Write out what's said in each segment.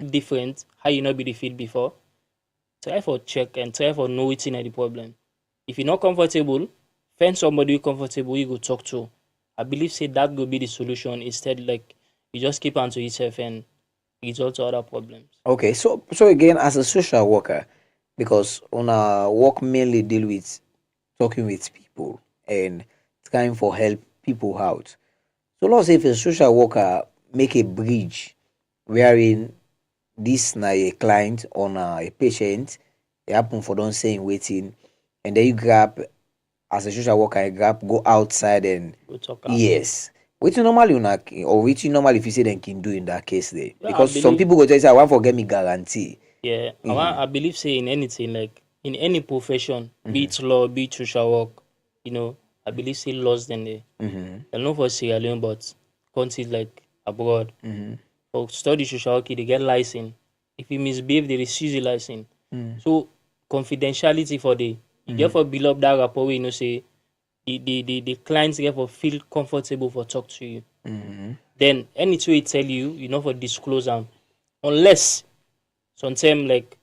different, how you not be the fit before, try for check and try for know what's in the problem. If you're not comfortable, find somebody who comfortable you go talk to. I believe say that will be the solution instead like you just keep on to yourself and result to other problems. Okay, so again, as a social worker, because on our work mainly deal with talking with people and trying for help people out. So let's say if a social worker make a bridge wherein this na a client or na a patient, it happen for don't saying waiting, and then you grab as a social worker, you grab go outside and We'll talk out. yes. Which normally una or which normally if you say them can do in that case there. Yeah, I Because some believe people go just say I want forget me guarantee. yeah, Mm-hmm. I believe say in anything like in any profession, be it law, be it social work, I believe say laws then they're not for Sierra Leone but countries like abroad. For study social work, they get license. If you misbehave, they refuse the license. So confidentiality for the you get for build up that rapport where say the clients get for feel comfortable for talk to you. Then anything we tell you, you know for disclose them. Unless sometimes like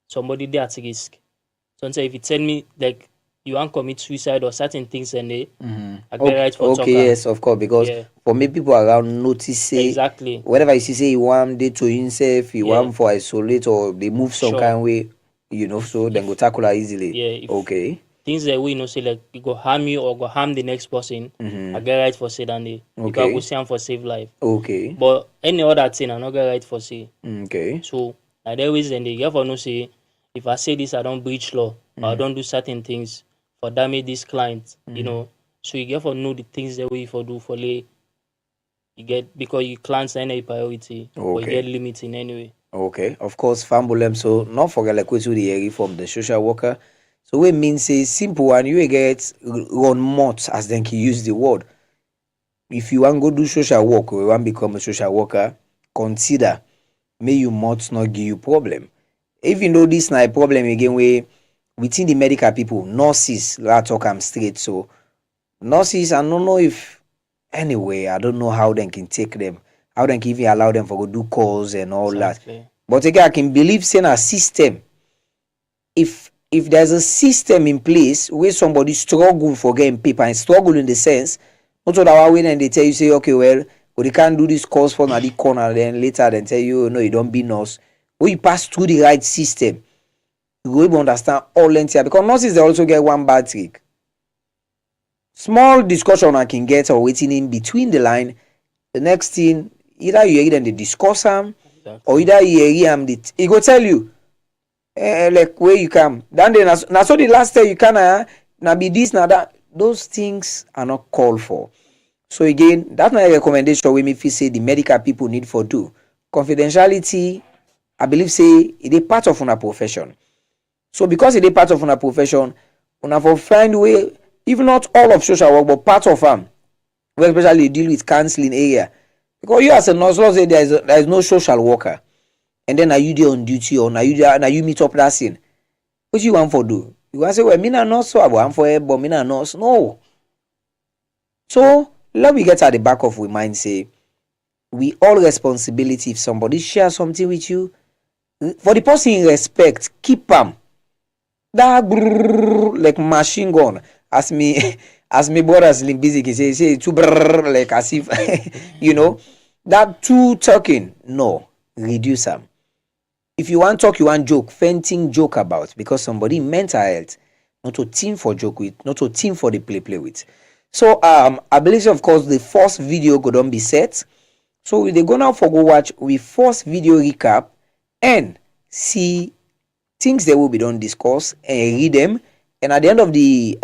somebody they at risk. Sometimes if you tell me like you want commit suicide or certain things and I get Okay, right for okay, talker. yes, of course. Because Yeah, for me, people around notice say exactly. whatever you see, say you want they to himself, you Yeah, want for isolate or they move some sure. kind of way, so then go tackle her easily. Yeah, if Okay. things that we say like you go harm you or go harm the next person, I get right for say than they because I go Okay. see am for save life. Okay. But any other thing I not get right for say. Okay. So like there is then they get for no say if I say this I don't breach law or I don't do certain things for damage this client, So you get for know the things that we for do for lay you get because you clients any priority or you get Okay. limiting anyway. Okay. Of course, Fambulem. So not forget like what the area from the social worker. So we mean say simple and you get run much as then can use the word. If you want go do social work or you want become a social worker, consider may you must not give you problem. Even though this na a problem again where within the medical people, nurses, let talk am straight. So nurses, I don't know if anyway, I don't know how they can take them, how they can even allow them for go do calls and all that. Exactly. But again, I can believe saying a system. If there's a system in place where somebody struggle for getting paper and struggle in the sense, not so that way then they tell you say, okay, well, but you can't do this course for the corner, then later then tell you, no, you don't be nurse. When you pass through the right system, you will able understand all length here. Because nurses they also get one bad trick. Small discussion I can get or waiting in between the line. The next thing, either you hear them they discuss them, or Exactly. either you hear them he go tell you, like where you come. Then they na so the last time you can na be this na that. Those things are not called for. So again, that's my recommendation wey me feel say the medical people need for do. Confidentiality, I believe say it is part of una profession. So because it is part of una profession, una for find way, if not all of social work, but part of them, where especially you deal with counseling area. Because you as a nurse, let's say there is no social worker, and then are you there on duty or are you meet up that scene? What you want for do? You want to say, well, me na nurse, so I want for help, but me na nurse. No. So let me get at the back of we mind say we all responsibility if somebody share something with you. For the person in respect, keep am. That brrr, like machine gun. As me as me brother Slim Busy can say too brrr, like as if that too talking. No, reduce am. If you want talk, you want joke, fainting joke about because somebody in mental health, not a team for joke with, not a team for the play with. So I believe of course the first video go don be set. So they go now for go watch we first video recap and see things that will be done discuss and read them. And at the end of the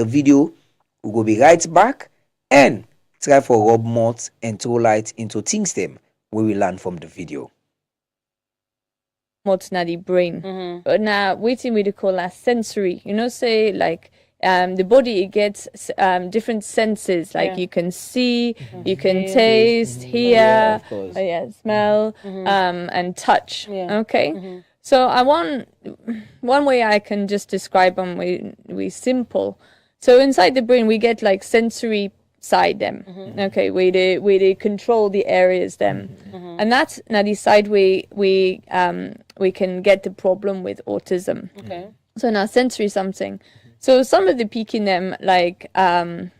video, we will be right back and try for rub more and throw light into things them we will learn from the video. What's na the brain, but now waiting we call as sensory. Say like the body it gets different senses. Like you can see, you can taste, hear, of course. smell, and touch. Okay. So I want one way I can just describe them we simple. So inside the brain we get like sensory side them. Okay, where they control the areas them. And that's now the side we can get the problem with autism. Okay. So now sensory something. So some of the peak in them like so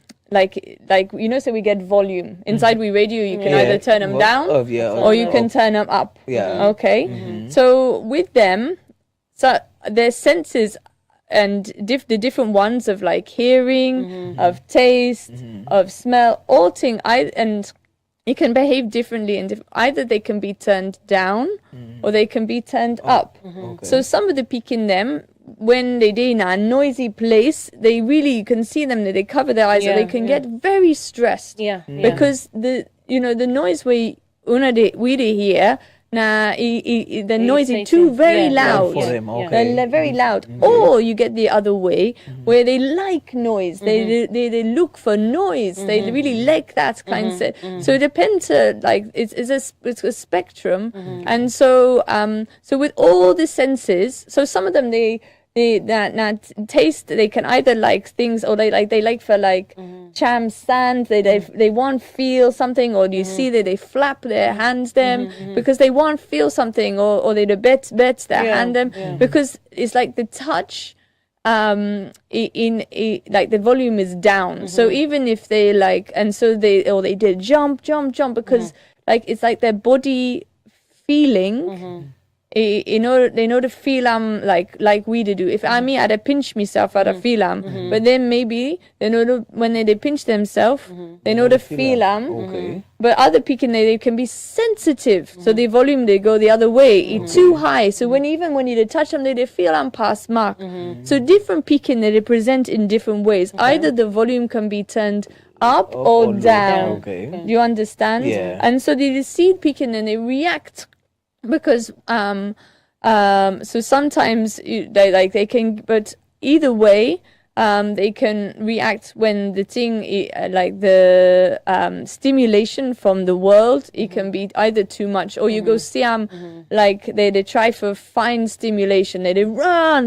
we get volume inside we radio. You can either turn them down or you can turn them up. Yeah. Okay. So with them, so their senses and the different ones of like hearing, of taste, of smell, all thing. And it can behave differently, and either they can be turned down or they can be turned up. Okay. So some of the peak in them, when they're in a noisy place, they really, you can see them that they cover their eyes, and they can get very stressed. Because the noise we hear. The noise is too very loud. For them, okay. They're very loud. Or you get the other way where they like noise. They look for noise. They really like that kind of. So it depends. It's a spectrum. And so with all the senses, so some of them that taste, they can either like things, or they like for like charm sand, they want feel something, or you see that they flap their hands them because they want feel something, or they bet their hand them because it's like the touch like the volume is down. So even if they like, and so they did jump because like it's like their body feeling. In order to feel like we do. If I'd pinch myself, I'd feel but then maybe they know when they pinch themselves, they know to feel Okay. But other people they can be sensitive, so the volume they go the other way. It's too high, so when you touch them, they feel past mark. So different people they present in different ways. Either the volume can be turned up or down. Okay. Do you understand? Yeah. And so they see people and they react. Because so sometimes they can, but either way they can react when the thing like the stimulation from the world, it can be either too much, or you go see like they try for fine stimulation, they run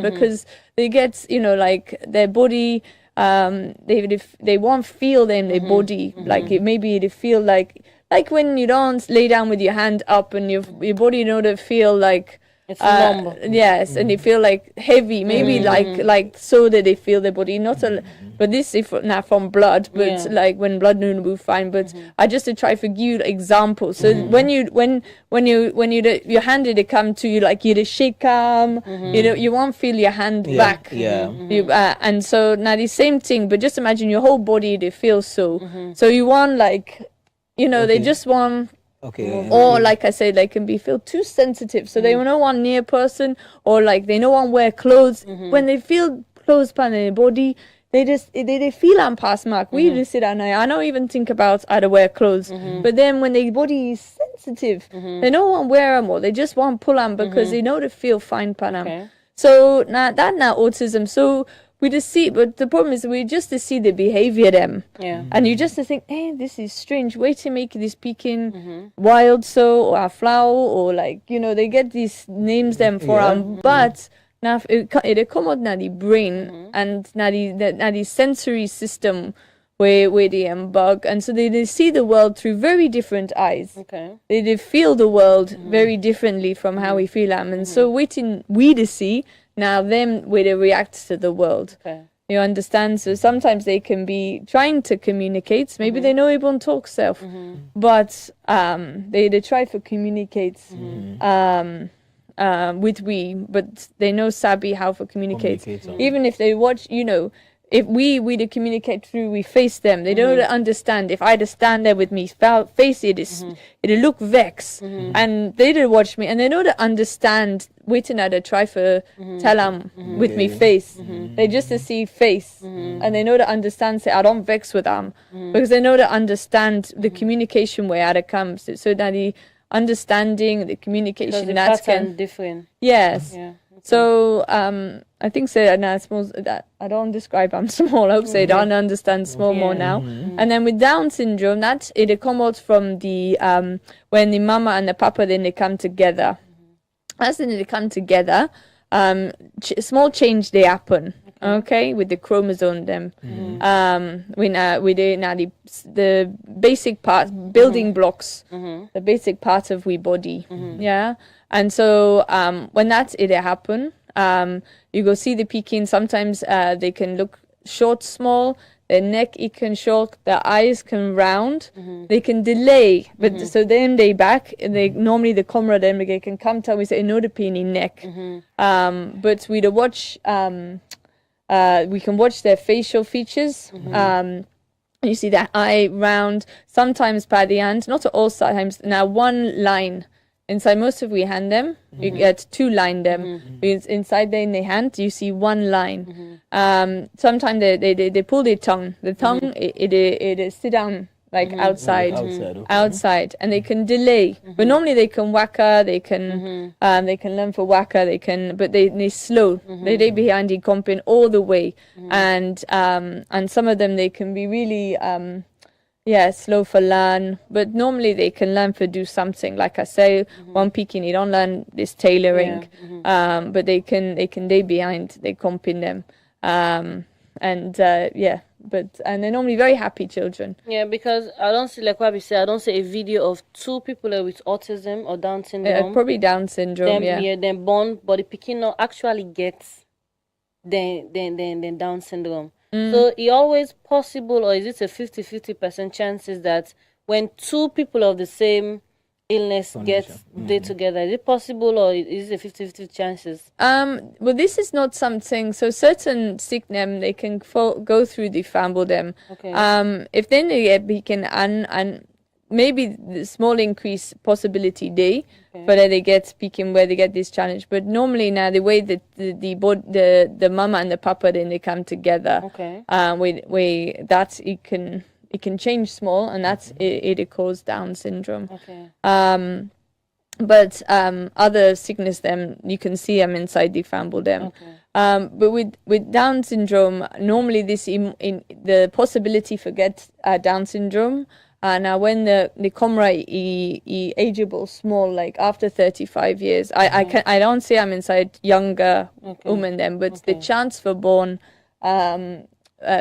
because they get like their body they won't feel in their body like maybe they feel like when you don't lay down with your hand up and your body to feel like it's numb. Yes, and they feel like heavy, maybe like so that they feel their body but this is not from blood, but like when blood no move fine. But I just to try for you examples. So when your hand they come to you, like you to shake you won't feel your hand back. And so now the same thing, but just imagine your whole body they feel so you want like they just want. Okay. Or like I said, they can feel too sensitive, so they don't want near person, or like they don't want wear clothes. When they feel clothes on their body, they feel past mark. We just sit down there. I don't even think about how to wear clothes, but then when their body is sensitive, they don't want wear them, or they just want pull them because they know to feel fine pan them. Okay. So now autism. So we just see, but the problem is we just to see the behavior them. And you just to think, hey, this is strange. Way to make this peking wild or a flower, or like they get these names them for them. But now it come out now the brain and now the sensory system where they bug, and so they see the world through very different eyes. Okay. They feel the world very differently from how we feel them, and so waiting we to see. Now them where they react to the world. Okay. You understand? So sometimes they can be trying to communicate. Maybe they know everyone talks self. But they try to communicate with we, but they know sabi how to communicate. Even if they watch, if we to communicate through, we face them. They don't understand. If I just stand there with me face it'll look vex, and they don't watch me, and they don't understand. Waiting at a try for tell them with me face. They just to see face, and they know to understand. Say I don't vex with them because they know to understand the communication way out it comes. So that the understanding, the communication, the that's pattern different. Yes. Yeah. So I think that I don't describe I'm small. I hope they don't understand small more now. And then with Down syndrome, that it comes out from the when the mama and the papa then they come together. As then they come together, small change they happen. Okay, with the chromosome them. We do now the basic part, building blocks, the basic part of we body. Yeah, and so when that's it happen, you go see the peking. Sometimes they can look short, small. Their neck it can short, their eyes can round, they can delay, but so then they back, and they normally the camera then they can come tell me say no the pain in neck, but we watch we can watch their facial features. You see that eye round, sometimes by the hand, not all times. Now one line. Inside most of we hand them, you get two line them. Inside there in the hand, you see one line. Sometimes they pull their tongue. The tongue it sit down like outside, and they can delay. But normally they can waka, they can learn for waka, but they slow. They behind the comping all the way, and some of them they can be really. Slow for learn, but normally they can learn for do something. Like I say, one peaking, they don't learn this tailoring, but they can behind, they comping them, and they're normally very happy children. Yeah, because I don't see, like what we say, I don't see a video of two people with autism or Down syndrome. Probably Down syndrome. Then born, but the peaking not actually gets then Down syndrome. So it always possible, or is it a 50% chances that when two people of the same illness get together, is it possible, or is it a 50-50 chances? Well, this is not something. So certain sickness they can go through the family them. Okay. If then they get beacon and maybe the small increase possibility day, but they get speaking where they get this challenge. But normally now the way that the mama and the papa then they come together, that it can change small, and that's it causes Down syndrome. Okay. But other sickness them you can see them inside the family them. Okay. But with Down syndrome, normally this in the possibility for get Down syndrome. Now, when the comrade ageable small, like after 35 years, I don't say I'm inside younger women then, but the chance for born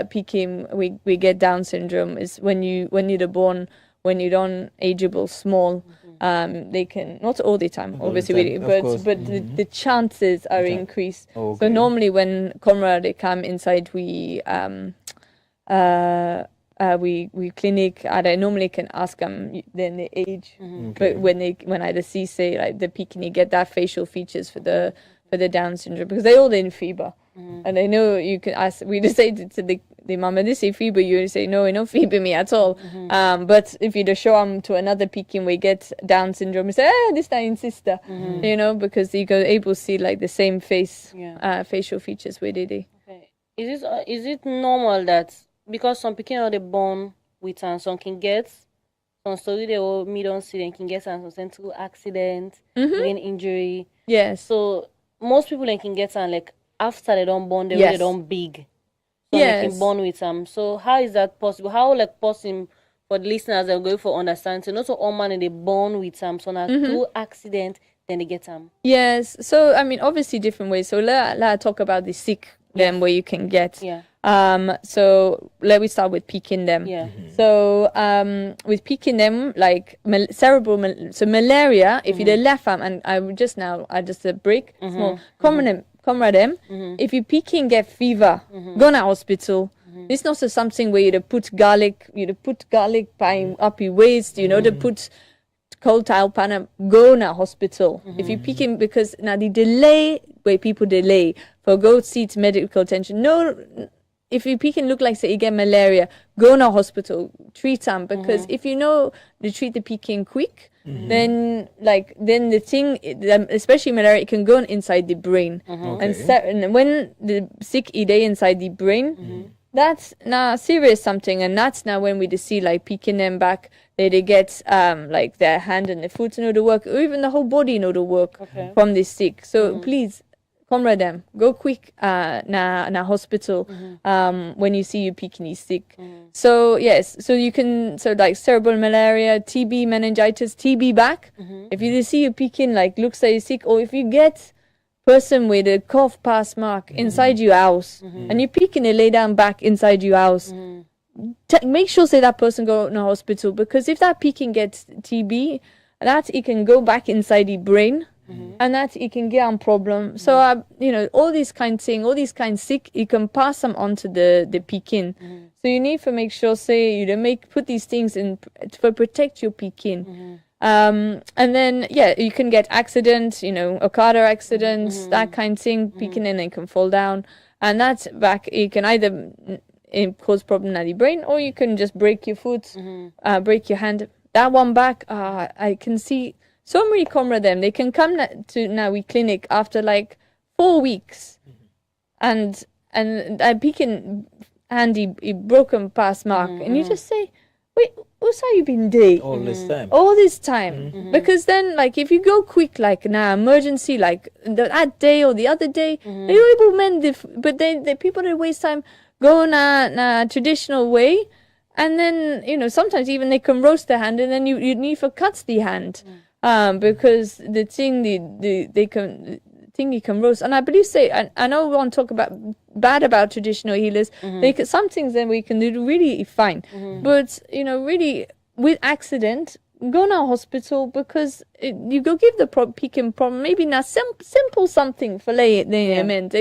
peaking we get Down syndrome is when you're born when you don't ageable small. They can not all the time, obviously, but the chances are increased. Okay. So normally when comrade they come inside we clinic, I normally can ask them then the age, but when I see say like the peaking, you get that facial features for the Down syndrome because they all in fever, and I know you can ask. We just say to the mama, they say fever, you say no fever me at all. But if you just show them to another peaking, we get Down syndrome, you say this time sister, because you go able to see like the same facial features where they do. Okay. Is it normal that because some people are born with and some can get some story they will me don't see them can get some through accident, brain injury. Yes. So most people can get some like after they don't born, they don't big. So they can born with some. So how is that possible? How like possible for the listeners that are going for understanding? Not so all man they born with some, so now through accident then they get some. Yes. So I mean obviously different ways. So let talk about the sick them where you can get. Yeah. So let me start with peaking them. Yeah. So with peaking them, like cerebral, so malaria. If you the left arm, and I just a break small. Comrade them. If you peaking get fever, go to hospital. It's not something where you put garlic pine up your waist. To put cold tile pan, go to hospital. If you peaking because now the delay where people delay for go seek medical attention. No. If you peak and look like say you get malaria, go to hospital, treat them because if you know to treat the peaking quick, then the thing, especially malaria, it can go inside the brain, and when the sick day inside the brain, that's now serious something, and that's now when we see like peaking them back, they get like their hand and their foot know the work, or even the whole body know the work from this sick. So please. Comrade them, go quick na hospital when you see you peaking is sick. So yes, so you can like cerebral malaria, TB, meningitis, TB back. If you see you peaking like looks like you're sick, or if you get person with a cough pass mark inside your house, and you pick and lay down back inside your house, make sure say that person go in a hospital, because if that peeking gets TB, that it can go back inside the brain, and that it can get a problem. So all these kind of thing, all these kind of sick, you can pass them on to the peeking. So you need to make sure say you put these things in to protect your peeking. And then you can get accidents, a car accidents, that kind of thing, peeking in and can fall down, and that's back. You can either cause problem at the brain, or you can just break your foot, break your hand. That one back, I can see so many camera them. They can come to Nawi clinic after like 4 weeks, and I peeking handy broken pass mark, and you just say, wait, what's how you been doing all this time? Because then, like, if you go quick, like now emergency, like that day or the other day, they able mend but the people that waste time go na traditional way, and then sometimes even they can roast the hand, and then you need for cuts the hand, because the thing you can roast. And I believe I know we want to talk bad about traditional healers. Some things then we can do really fine, but really with accident, go to a hospital, because you go give the peeking problem maybe not simple something for they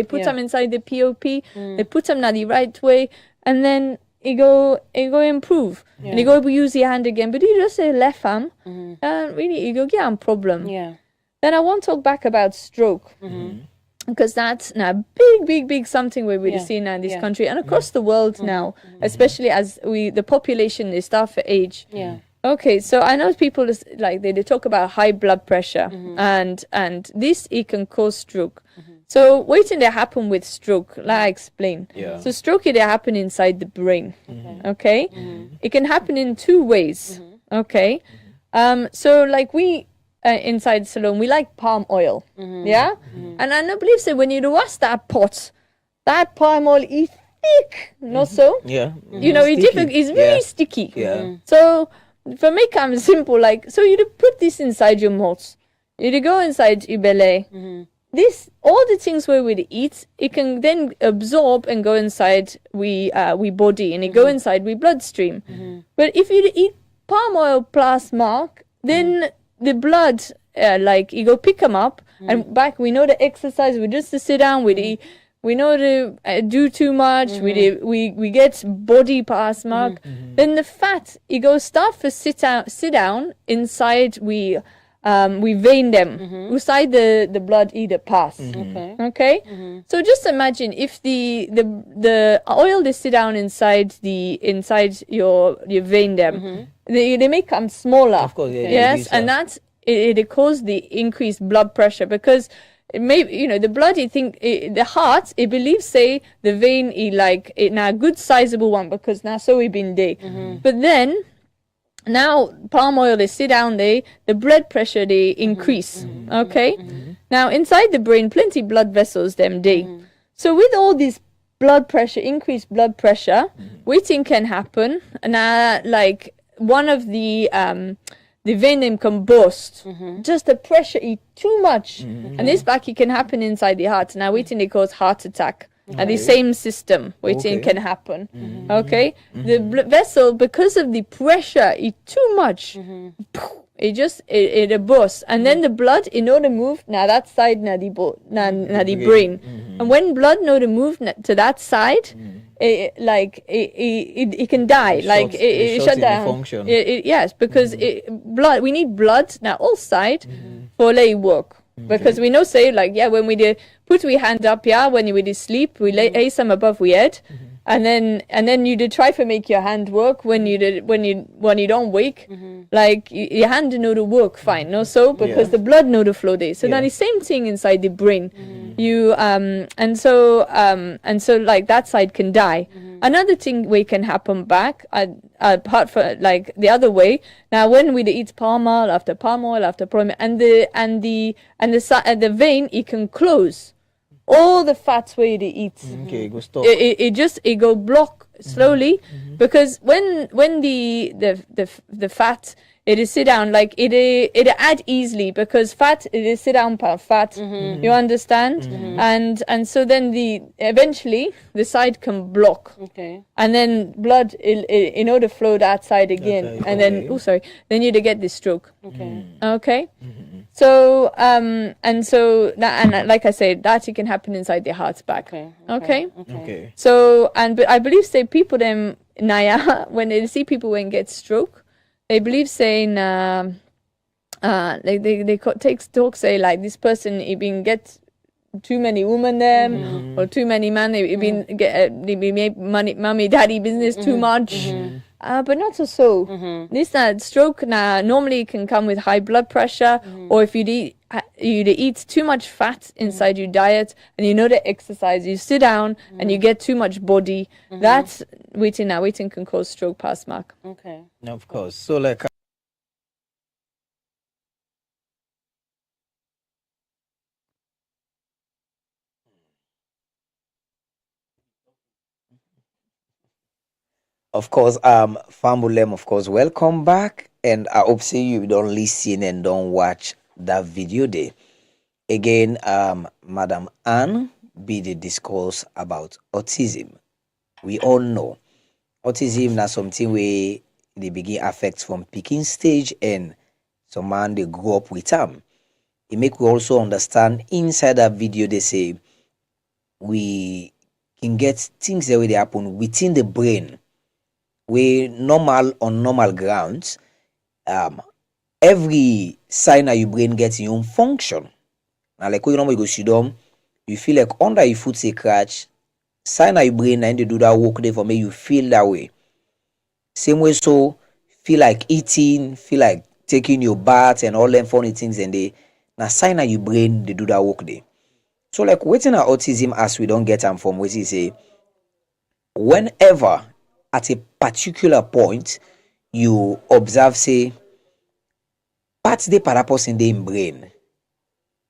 put them inside the POP, they put them not the right way, and then it go improve, and you go use your hand again, but you just say left arm, really you go get a problem. Then I want to talk back about stroke, because that's now big something we're seeing now in this country and across the world now, especially as the population is start for age. Okay, so I know people like they talk about high blood pressure, and this it can cause stroke. So waiting to happen with stroke, like I explained. So stroke it happen inside the brain. Okay, it can happen in two ways. Okay, so like we inside salon we like palm oil, and I don't believe so when you wash that pot, that palm oil is thick, not so. It's very sticky. So for me, I'm simple. Like, so you put this inside your mouth, you go inside your belly. This all the things where we eat, it can then absorb and go inside we body, and it go inside we bloodstream. But if you eat palm oil plus mark, then the blood you go pick them up, and back we know the exercise. We just to sit down with we know to do too much. We get body pass mark. Then the fat it goes start for sit down inside we vein them inside the blood either pass. Okay. So just imagine if the oil they sit down inside your vein them, they may come smaller. Of course, yes, and that's it cause the increased blood pressure, because it may the blood the heart it believes say the vein it now good sizable one, because now so we been there, but then now palm oil they sit down there, the blood pressure they increase. Okay, now inside the brain plenty blood vessels them day. So with all this blood pressure, increased blood pressure, what thing can happen now, like one of the vein them can burst. Just the pressure is too much, and this back it can happen inside the heart. Now we think it cause heart attack. And the same system waiting can happen. Okay, the vessel, because of the pressure is too much, it bursts, and then the blood in order to move now that side now the brain, and when blood in order to move to that side, it can die, it shut down. Yes, because blood, we need blood now all side for lay work. Because we know say when we put we hand up when we sleep we lay some above we head, and then you try to make your hand work when you don't wake, your hand know to work fine, no, so because the blood know to flow there. So now the same thing inside the brain, you and so that side can die. Another thing we can happen back apart from the other way. Now when we eat palm oil after palm oil after palm oil, and the vein it can close all the fats where they eat. Okay, go stop. It go block slowly, because when the fat it is sit down, like it add easily because fat it is sit down per fat. You understand? And so then eventually the side can block. Okay. And then blood in order flow that side again, Okay, and then then you get the stroke. Okay. Okay. So and so that, and like I said, that it can happen inside the heart's back. Okay. So but I believe say people them Naya when they see people when get stroke, they believe saying they talk say like this person he been get too many women them or too many men they been they make money mommy daddy business too much. But not so. This stroke normally can come with high blood pressure, or if you eat too much fat inside your diet, and you know the exercise, you sit down and you get too much body. That's waiting can cause stroke past mark. Okay. Of course. So like. Of course, Famulem, of course, welcome back. And I hope say you don't listen and don't watch that video there. Again, Madam Anne be the discourse about autism. We all know autism na something where they begin affect from picking stage and some man they grow up with them. It make we also understand inside that video they say we can get things that way they happen within the brain. We normal on normal grounds, every sign that your brain gets your own function. Now, like when you go sit down, you feel like under your foot say crash, sign that your brain and they do that work there for me, you feel that way. Same way, so feel like eating, feel like taking your bath and all them funny things, and they now sign that your brain they do that work there. So, like waiting at autism as we don't get them from what you say, whenever at a particular point you observe say parts they parapos in the brain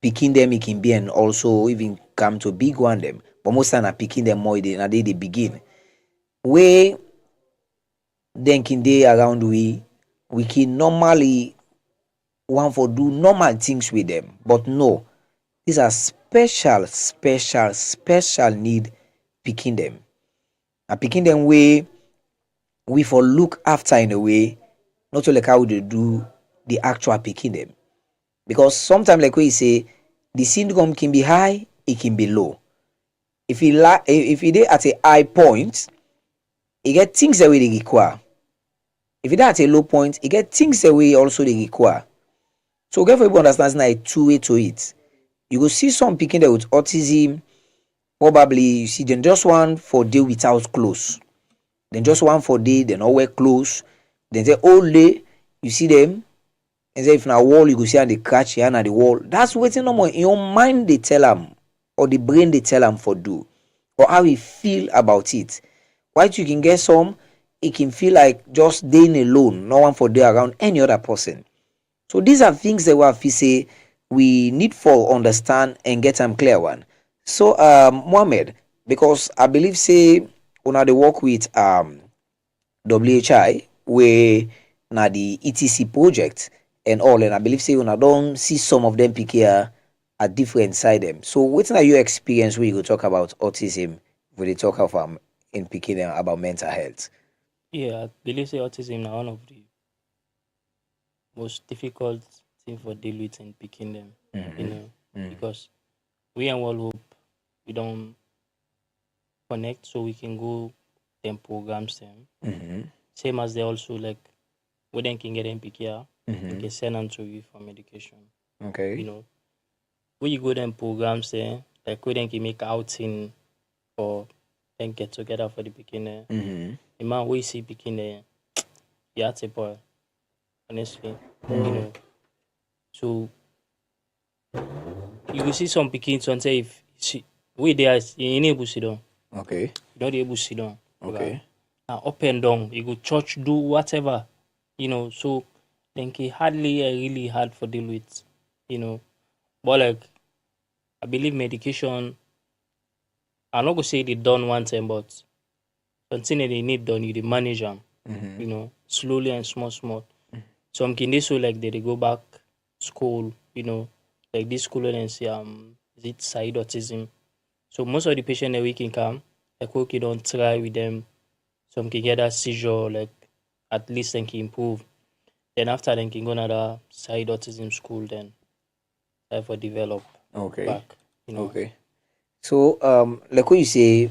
picking them it can be and also even come to big one them, but most time are picking them more than they begin way then can they around we can normally want for do normal things with them, but no, these are special need picking them and picking them way we for look after in a way, not only like how they do the actual picking them. Because sometimes like we say, the syndrome can be high, it can be low. If it at a high point, it get things that way they require. If it at a low point, it get things that way also they require. So get for people understand now a two-way to it. You go see some picking them with autism, probably you see them just one for day without clothes. Then just one for day, they not wear clothes. Then say all day, you see them. And say if na wall, you go see how they catch here at the wall. That's waiting no more. In your mind, they tell them, or the brain they tell them for do, or how we feel about it. While you can get some, it can feel like just staying alone, no one for there around any other person. So these are things that we have to say we need for understand and get them clear one. So Mohammed, because I believe say una dey work with WHI where na the ETC project and all, and I believe say una don't see some of them pick here at different side them. So what's your experience when you go talk about autism when they talk of in picking them about mental health? Yeah, I believe say autism is one of the most difficult thing for deal with in picking them. Because we and World Hope we don't connect so we can go them programs them. Same as they also like we then can get them pick here, we can send them to you for medication. Okay. When you go them programs there, like we then can make outing or then get together for the beginner. The man we see beginner, yeah, it's a boy. Honestly, So you will see some pickings and say if we there you enable sit down. Okay. You don't able sit down. Okay. Now up and down, you go church, do whatever, so then it's hardly really hard for deal with, But like I believe medication, I'm not gonna say they done one time, but something that they need done, you they manage them, slowly and small. some kin dey so like they go back school, like this school and say is it side autism. So most of the patient that we can come, like we don't try with them. Some can get that seizure, like at least they can improve. Then after they can go another side autism school, then try for develop back. Okay. So like what you say,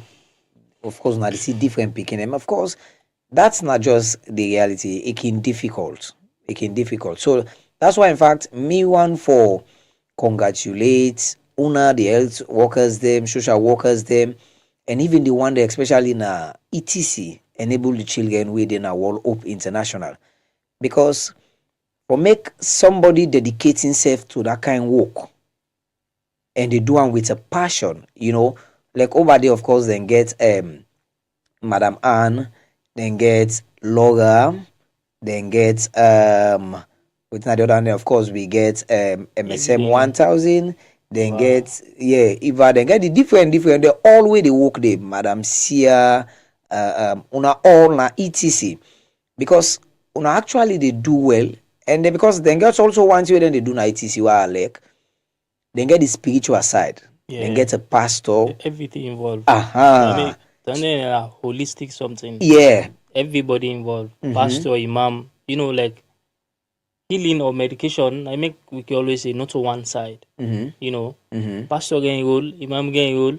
of course now they see different picking them. Of course, that's not just the reality. It can difficult. So that's why in fact me one for congratulate una the health workers them, social workers them, and even the one that especially na ETC enable the children within our World Hope International. Because for make somebody dedicate himself to that kind of work and they do one with a passion, like over there of course then get Madam Anne, then get Laura, then get with the other hand, of course we get MSM 1000, then get Eva, then get the different they all way they work there, Madam Sia, una all na ETC, because una actually they do well, and then because then get also one way then they do na ETC like then get the spiritual side, then get a pastor, everything involved. I mean, then a holistic something. Yeah. Everybody involved, pastor, imam, like healing or medication. We can always say not to one side. Pastor getting role, imam getting role,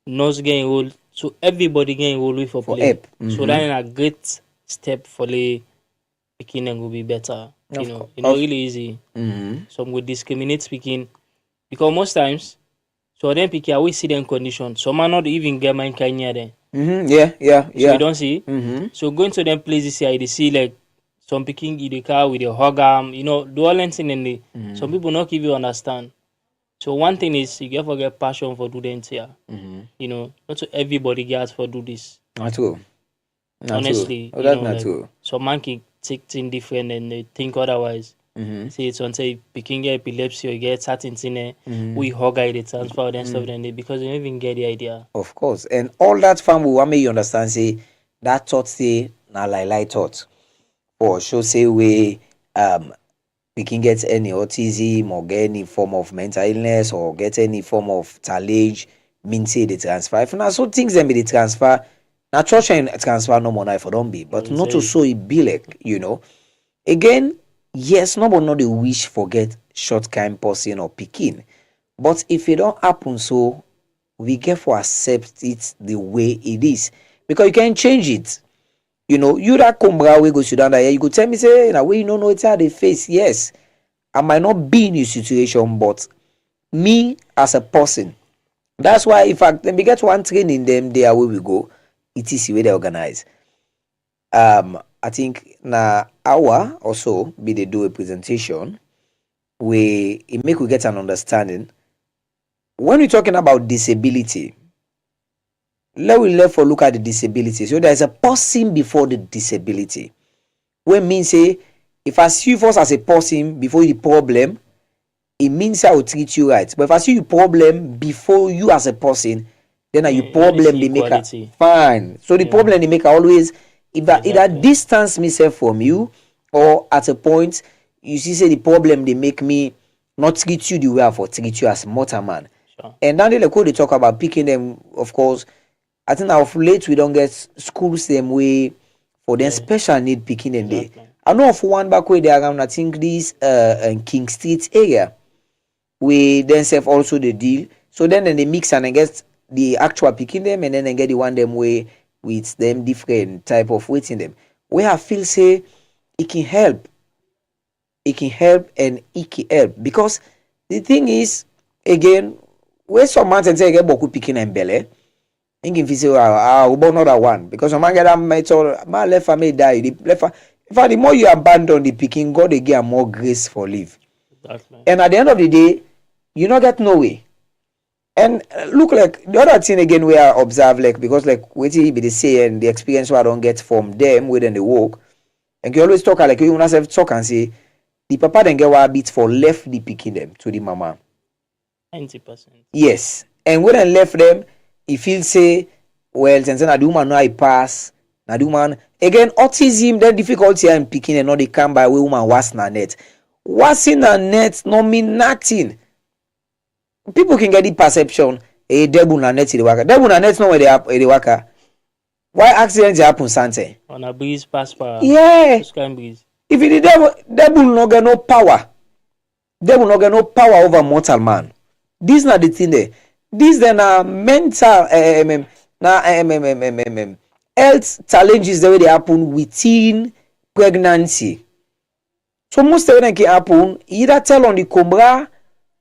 nurse getting role, so everybody getting role with for play. So that is a great step for the beginning will be better. Really easy. Some would discriminate speaking because most times, so then pick always see them condition. Some are not even get mind kind near them. So you don't see. So going to them places here, they see like some picking in the car with a hug arm, do all things and they some people not give you understand. So one thing is you get forget passion for doing here. Not to everybody gets for do this. Not true. Honestly, that's not true. Some man can take things different and they think otherwise. Say it's on say picking get epilepsy or get certain thing we hug they transfer and stuff then because they don't even get the idea. Of course. And all that family want me you understand say that thought say na lie thought. Or show say we picking get any autism or get any form of mental illness or get any form of challenge mean say they transfer. If now so things then be they transfer. Now church and transfer no more if don't be, but not to so it be like, Again, yes, nobody not the wish forget short kind person or picking. But if it don't happen so, we get to accept it the way it is. Because you can change it. You that come we go sit down there, you could tell me, say, in a way you don't know it's how they face. Yes, I might not be in your situation, but me as a person, that's why in fact, then we get one training them there where we go, it is the way they organize. I think na hour or so be they do a presentation where it make we get an understanding. When we're talking about disability, let for look at the disability. So there's a person before the disability. When means say if I see you first as a person before the problem, it means I will treat you right. But if I see you problem before you as a person, then you problem they make a fine. So the problem they make always either distance myself from you or at a point you see say the problem they make me not treat you the way I for treat you as mortal man. Sure. And then they talk about picking them, of course. I think of late we don't get schools same way for them special need picking them there. I know of one back way they are around I think this King Street area we themselves also the deal. So then they mix and I get the actual picking them and then they get the one them way with them different type of waiting them. Where I feel say it can help. It can help and it can help. Because the thing is, again, where some man say get boku picking and belly, you can say we'll born another one. Because some man get that metal, my left family die. The left in fact, the more you abandon the picking, God they get more grace for live. Exactly. And at the end of the day, you not get no way. And look like the other thing again we are observe like because like what he be they say and the experience I don't get from them within the work. And you always talk like you want to talk and say the papa then get a bit for left the picking them to the mama. 90%. Yes. And when I left them, he feels say, well, since the woman know I pass, Now the woman again autism, then difficulty and picking and not they come by way woman was na net. What's in a net no mean nothing. People can get the perception a devil na net in the waka. Devil na net no where they waka. Why accidents happen something? On a breeze pass by. Yeah. Breeze. If it the devil no get no power. Devil no get no power over mortal man. This not the thing there. This then are mental health challenges the way they happen within pregnancy. So most of them can happen either tell on the cobra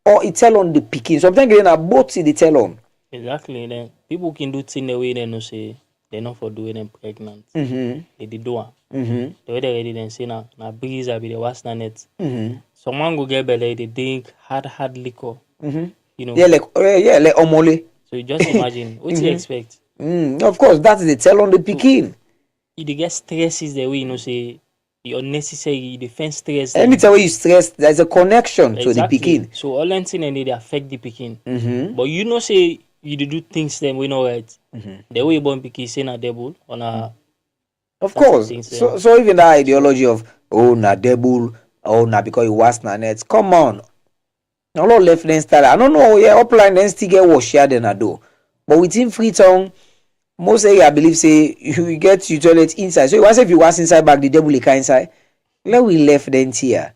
or it tell on the picking. Sometimes they are both they tell on. Exactly. Then people can do things the way they know say they're not for doing them pregnant. They did do it. The way they ready then say na breeze I be the worst na net. Someone go get belly, they drink hard liquor. You know. Yeah, like omole. So you just imagine what you expect. Of course, that's the tell on the picking. You get stresses the way you know say the unnecessary defense stress. Anytime you stress, there's a connection to the picking. So all that thing they affect the picking. But you know say you do things them we know right. The way you born picking say na devil on a. Of course. So even that ideology of na devil, na because you was na net. Come on. A lot left then style. I don't know, yeah, upline then still get wash here than I do. But within Freetown, most area I believe say you get your toilet inside. So if you was inside back, the devil is inside. Let we left then here.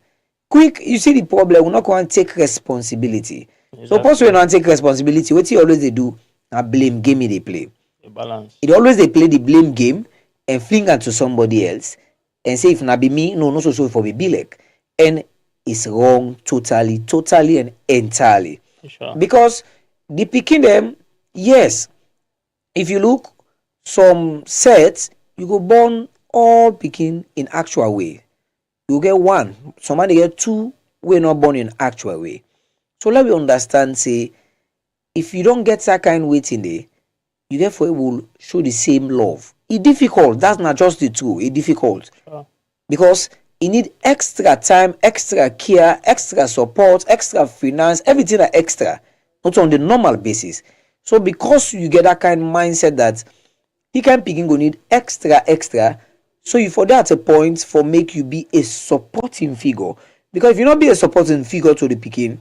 Quick, you see the problem, we're not going to take responsibility. Exactly. So suppose we don't take responsibility, what you always they do, a blame game they play. The balance. It always they play the blame game and fling it to somebody else and say if not be me, no so for be like. And it's wrong totally and entirely. Sure. Because the picking them, yes, if you look some sets, you go born all picking in actual way. You get one, somebody get two, we're not born in actual way. So let me understand, say, if you don't get that kind of weight in there, you therefore will show the same love. It's difficult, that's not just the truth, it's difficult. Sure. Because you need extra time, extra care, extra support, extra finance, everything are extra, not on the normal basis. So because you get that kind of mindset that he can picking go need extra, so you for that a point for make you be a supporting figure. Because if you not be a supporting figure to the picking,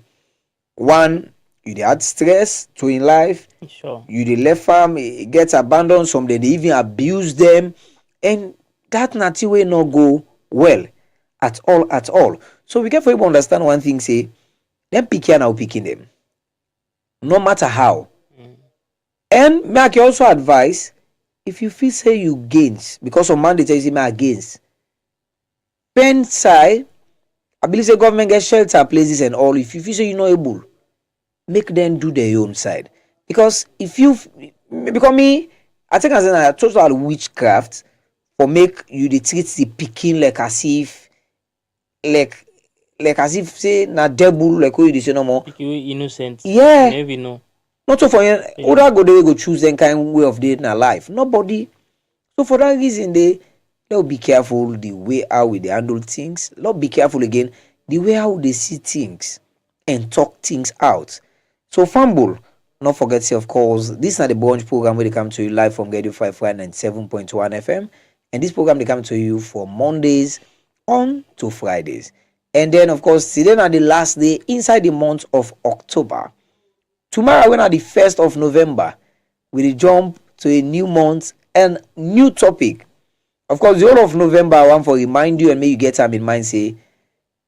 one, you dey add stress to in life. Sure. You dey left farm, it gets abandoned, some they even abuse them, and that nothing way not go well. At all. So we get for you to understand one thing, say, them picking now picking them. No matter how. And may I also advise, if you feel say you gains, because some man they tell you say against. Pen side, I believe the government get shelter places and all. If you feel say you're not able, make them do their own side. Because because me, I think as a total witchcraft for make you the treat the picking like as if as if say na devil like what you say no more. You innocent. Yeah. You never know. Not so for you. Other go choose them kind of way of dating a life. Nobody. So for that reason, they'll be careful the way how they handle things. Not be careful again the way how they see things and talk things out. So fumble. Not forget, say, of course, this is not the Brunch program where they come to you live from Radio 597.1 FM. And this program they come to you for Mondays on to Fridays. And then, of course, today are the last day inside the month of October. Tomorrow, when are the 1st of November, we jump to a new month and new topic. Of course, the whole of November, I want to remind you and make you get time in mind, say,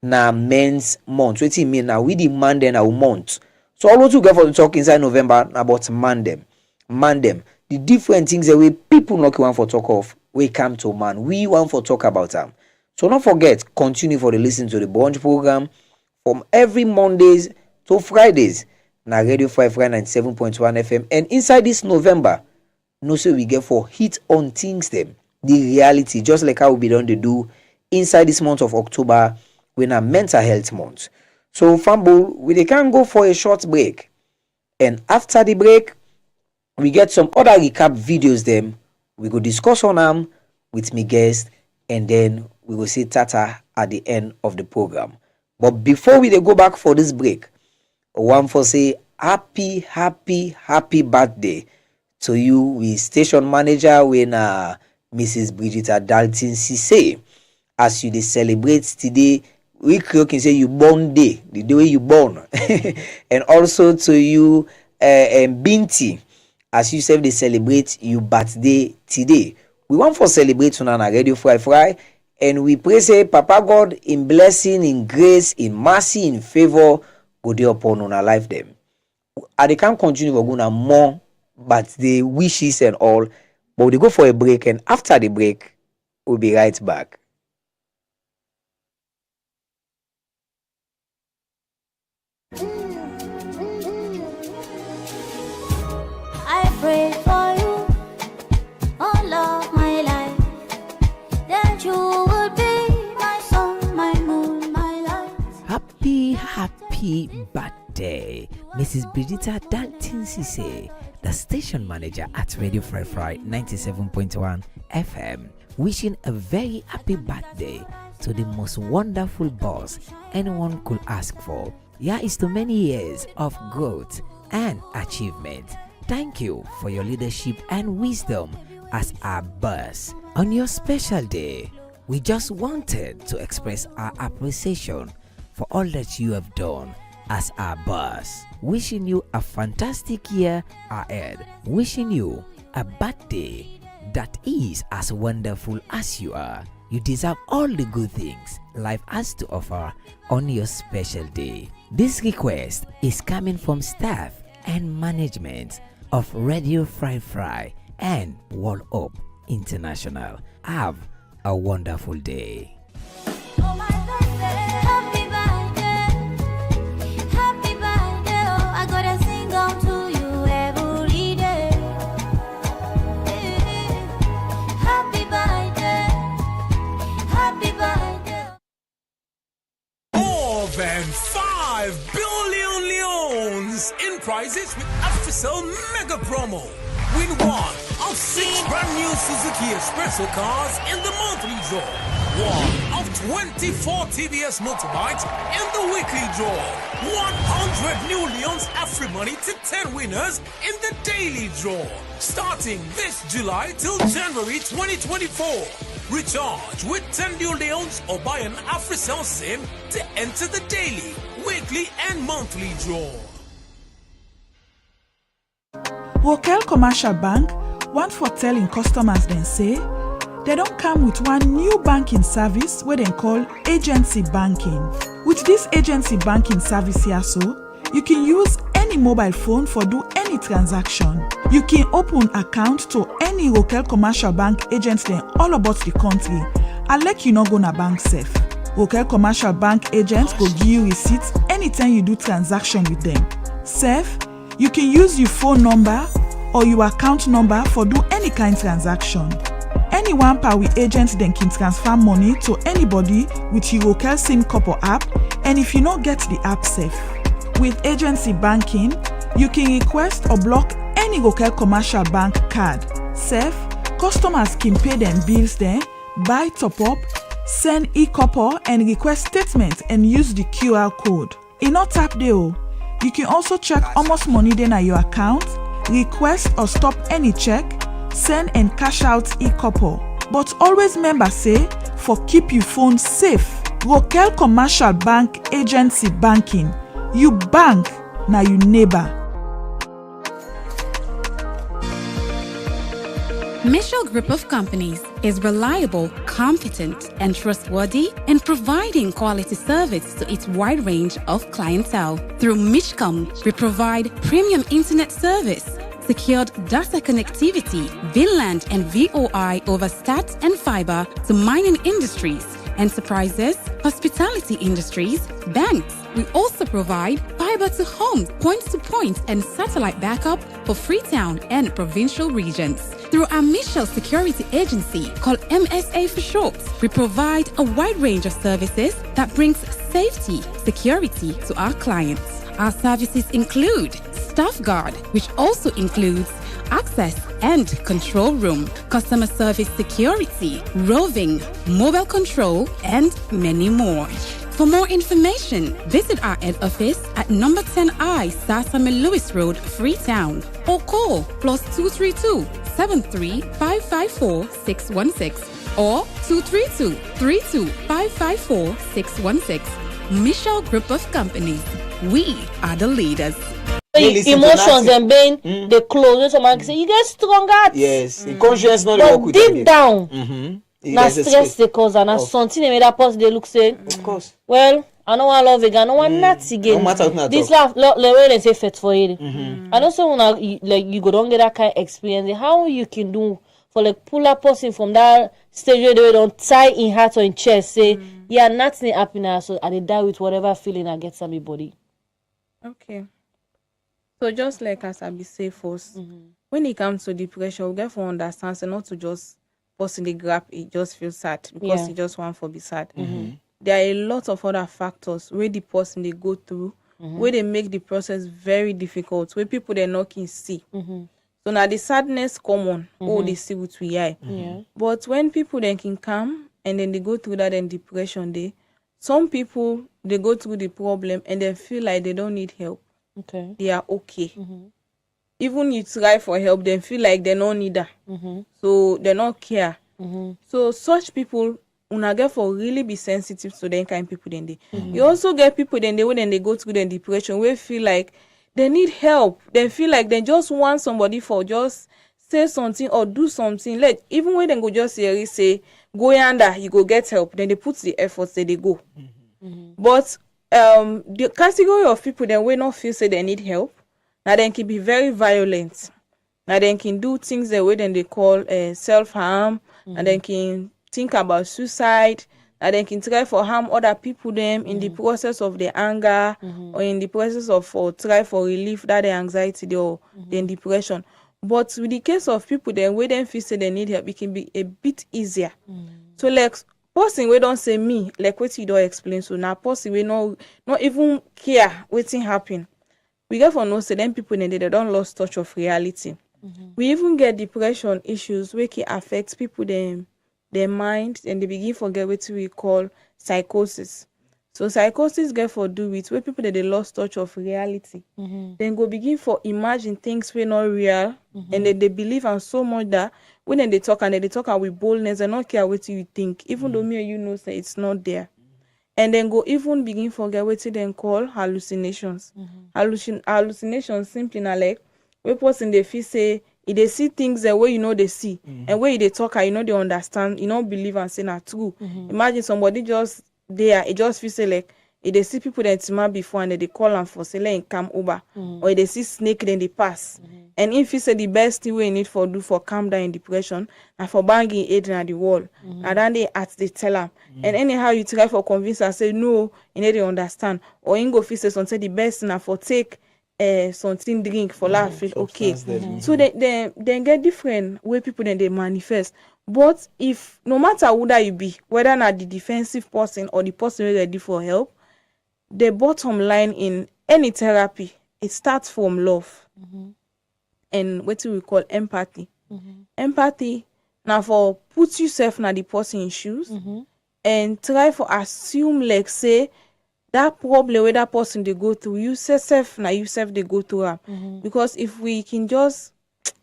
na men's month. What do you mean? Now, we demand then our month. So, all what you get for the talk inside November about man them. The different things that we people not want for talk of, we come to man. We want for talk about them. So, don't forget, continue for the listen to the Brunch program from every Mondays to Fridays. Na Radio 597.1 FM. And inside this November, no say we get for hit on things them. The reality, just like how we done to do inside this month of October, when a mental health month. So, Fumble, we can go for a short break. And after the break, we get some other recap videos them. We go discuss on them with me guest, and then we will say tata at the end of the program. But before we go back for this break, I want to say happy birthday to you, we station manager when Mrs. Bridget Dalton Cisse. As you dey celebrate today, we can say you born day, the day you born. And also to you, Binti, as you say they celebrate your birthday today. We want for celebrate on our Radio Fry, and we pray say Papa God in blessing, in grace, in mercy, in favor go dey upon our life them. And they can continue for going more birthday wishes and all, but we go for a break, and after the break, we'll be right back. I pray for you all of my life, that you would be my sun, my moon, my light. Happy birthday, Mrs. Bridget Dalton Cisse, the station manager at Radio Fry 97.1 FM, wishing a very happy birthday to the most wonderful boss anyone could ask for. Here is to many years of growth and achievement. Thank you for your leadership and wisdom as our boss. On your special day, we just wanted to express our appreciation for all that you have done as our boss. Wishing you a fantastic year ahead. Wishing you a birthday that is as wonderful as you are. You deserve all the good things life has to offer on your special day. This request is coming from staff and management of Radio Fry and World Up International. Have a wonderful day. Oh my birthday, happy birthday, happy birthday. Oh, I gotta sing out to you every day. Happy birthday, happy birthday. More than 5 billion leons in prizes with AfriCell Mega Promo. Win one of 6 brand new Suzuki Espresso cars in the monthly draw. One of 24 TVS motorbikes in the weekly draw. 100 new Leons AfriMoney to 10 winners in the daily draw. Starting this July till January 2024. Recharge with 10 new Leons or buy an AfriCell SIM to enter the daily, weekly and monthly draw. Vocal Commercial Bank want for telling customers then say they don't come with one new banking service where they call agency banking. With this agency banking service here, so you can use any mobile phone for do any transaction. You can open account to any local commercial bank agents then all about the country. And like you not gonna bank safe. Local commercial bank agents go give you receipts anytime you do transaction with them. Safe. You can use your phone number or your account number for do any kind transaction. Anyone per we agent then can transfer money to anybody with your local SIM couple app, and if you not get the app safe. With agency banking, you can request or block any local commercial bank card. Safe, customers can pay them bills then, buy top up, send e-couple and request statement and use the QR code. In not tap there. You can also check how much money then at your account, request or stop any check, send and cash out e-couple. But always remember say, for keep your phone safe. Local Commercial Bank Agency Banking. You bank, now you neighbor. Mitchell Group of Companies is reliable, competent, and trustworthy in providing quality service to its wide range of clientele. Through Mitchcom, we provide premium internet service, secured data connectivity, VLAN and VOI over stats and fiber to mining industries, enterprises, hospitality industries, banks. We also provide fiber to home, point-to-point, and satellite backup for Freetown and provincial regions. Through our Mitchell Security Agency, called MSA for short, we provide a wide range of services that brings safety, security to our clients. Our services include Staff Guard, which also includes access and control room, customer service security, roving, mobile control, and many more. For more information, visit our head office at number 10I Samuel Lewis Road, Freetown, or call +232 232-73554-616 or 232-32554-616. Michelle Group of Companies. We are the leaders. Emotions and being the close. Someone say you get stronger. Yes, conscience not but work with deep it. down, na There's a stress space. the cause and na something they made that person they look say. Of course. Well, I don't want love again. I don't want not again. No matter what This laugh, the way they say fit for it. I don't say when you go don't get that kind of experience. How you can do for like pull a person from that stage where they don't tie in heart or in chest. Say yeah, nothing happen so and they die with whatever feeling I get some body. Okay. So just like as I be say first, when it comes to depression, we get to understand so not to just personally grab it, just feel sad because you just want to be sad. There are a lot of other factors where the person they go through, where they make the process very difficult, where people they not can see. So now the sadness common, they see with we eye. But when people then can come and then they go through that and depression, some people they go through the problem and they feel like they don't need help. Okay. They are okay. Even you try for help, they feel like they don't need that. So they not care. So such people, una get for really be sensitive to them kind of people then they. You also get people then when they go through the depression, where feel like they need help. They feel like they just want somebody for just say something or do something. Like even when they go just say go yonder, you go get help. Then they put the efforts that they go. But the category of people then will not feel say they need help. Now they can be very violent. Now they can do things the way then they call self-harm. And they can think about suicide. And they can try for harm other people them in the process of their anger or in the process of try for relief that the anxiety or the depression. But with the case of people then where they feel say they need help, it can be a bit easier. So like person we don't say me like what you don't explain. So now person we not even care what's happen. We get for no say them people then they don't lose touch of reality. We even get depression issues which can affect people their mind and they begin forget what we call psychosis. So psychosis get for do with where people that they lost touch of reality. Then go begin for imagine things we not real and they believe and so much that when they talk and they talk with boldness and not care what you think, even though me and you know say it's not there. And then go even begin forget what they then call hallucinations. Hallucinations simply na like where person they feel say if they see things the way you know they see and where they talk you know they understand, you know believe and say not true. Imagine somebody just there, it just feels like if they see people that might before and they call them for say let come over or if they see snake then they pass. And if you say the best thing we need for do for calm down in depression and for banging head at the wall and then they tell them and anyhow you try for convince and say no you need to understand or in go feel say something the best thing for take something drink for laugh feel okay. So they get different way people then they manifest. But if no matter who that you be, whether not the defensive person or the person ready for help, the bottom line in any therapy, it starts from love and what we call empathy. Empathy now for put yourself na the person in shoes and try for assume like say that problem where that person they go through, you self they go through because if we can just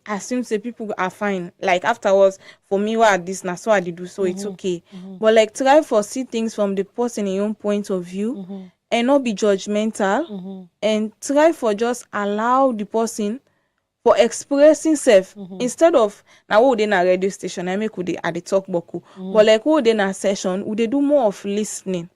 assume say people are fine, like afterwards for me what this na so I did do so it's okay. But like try for see things from the person in your own point of view and not be judgmental and try for just allow the person for expressing self instead of now what they na radio station I make they at the talk boku but like what they na session would they do more of listening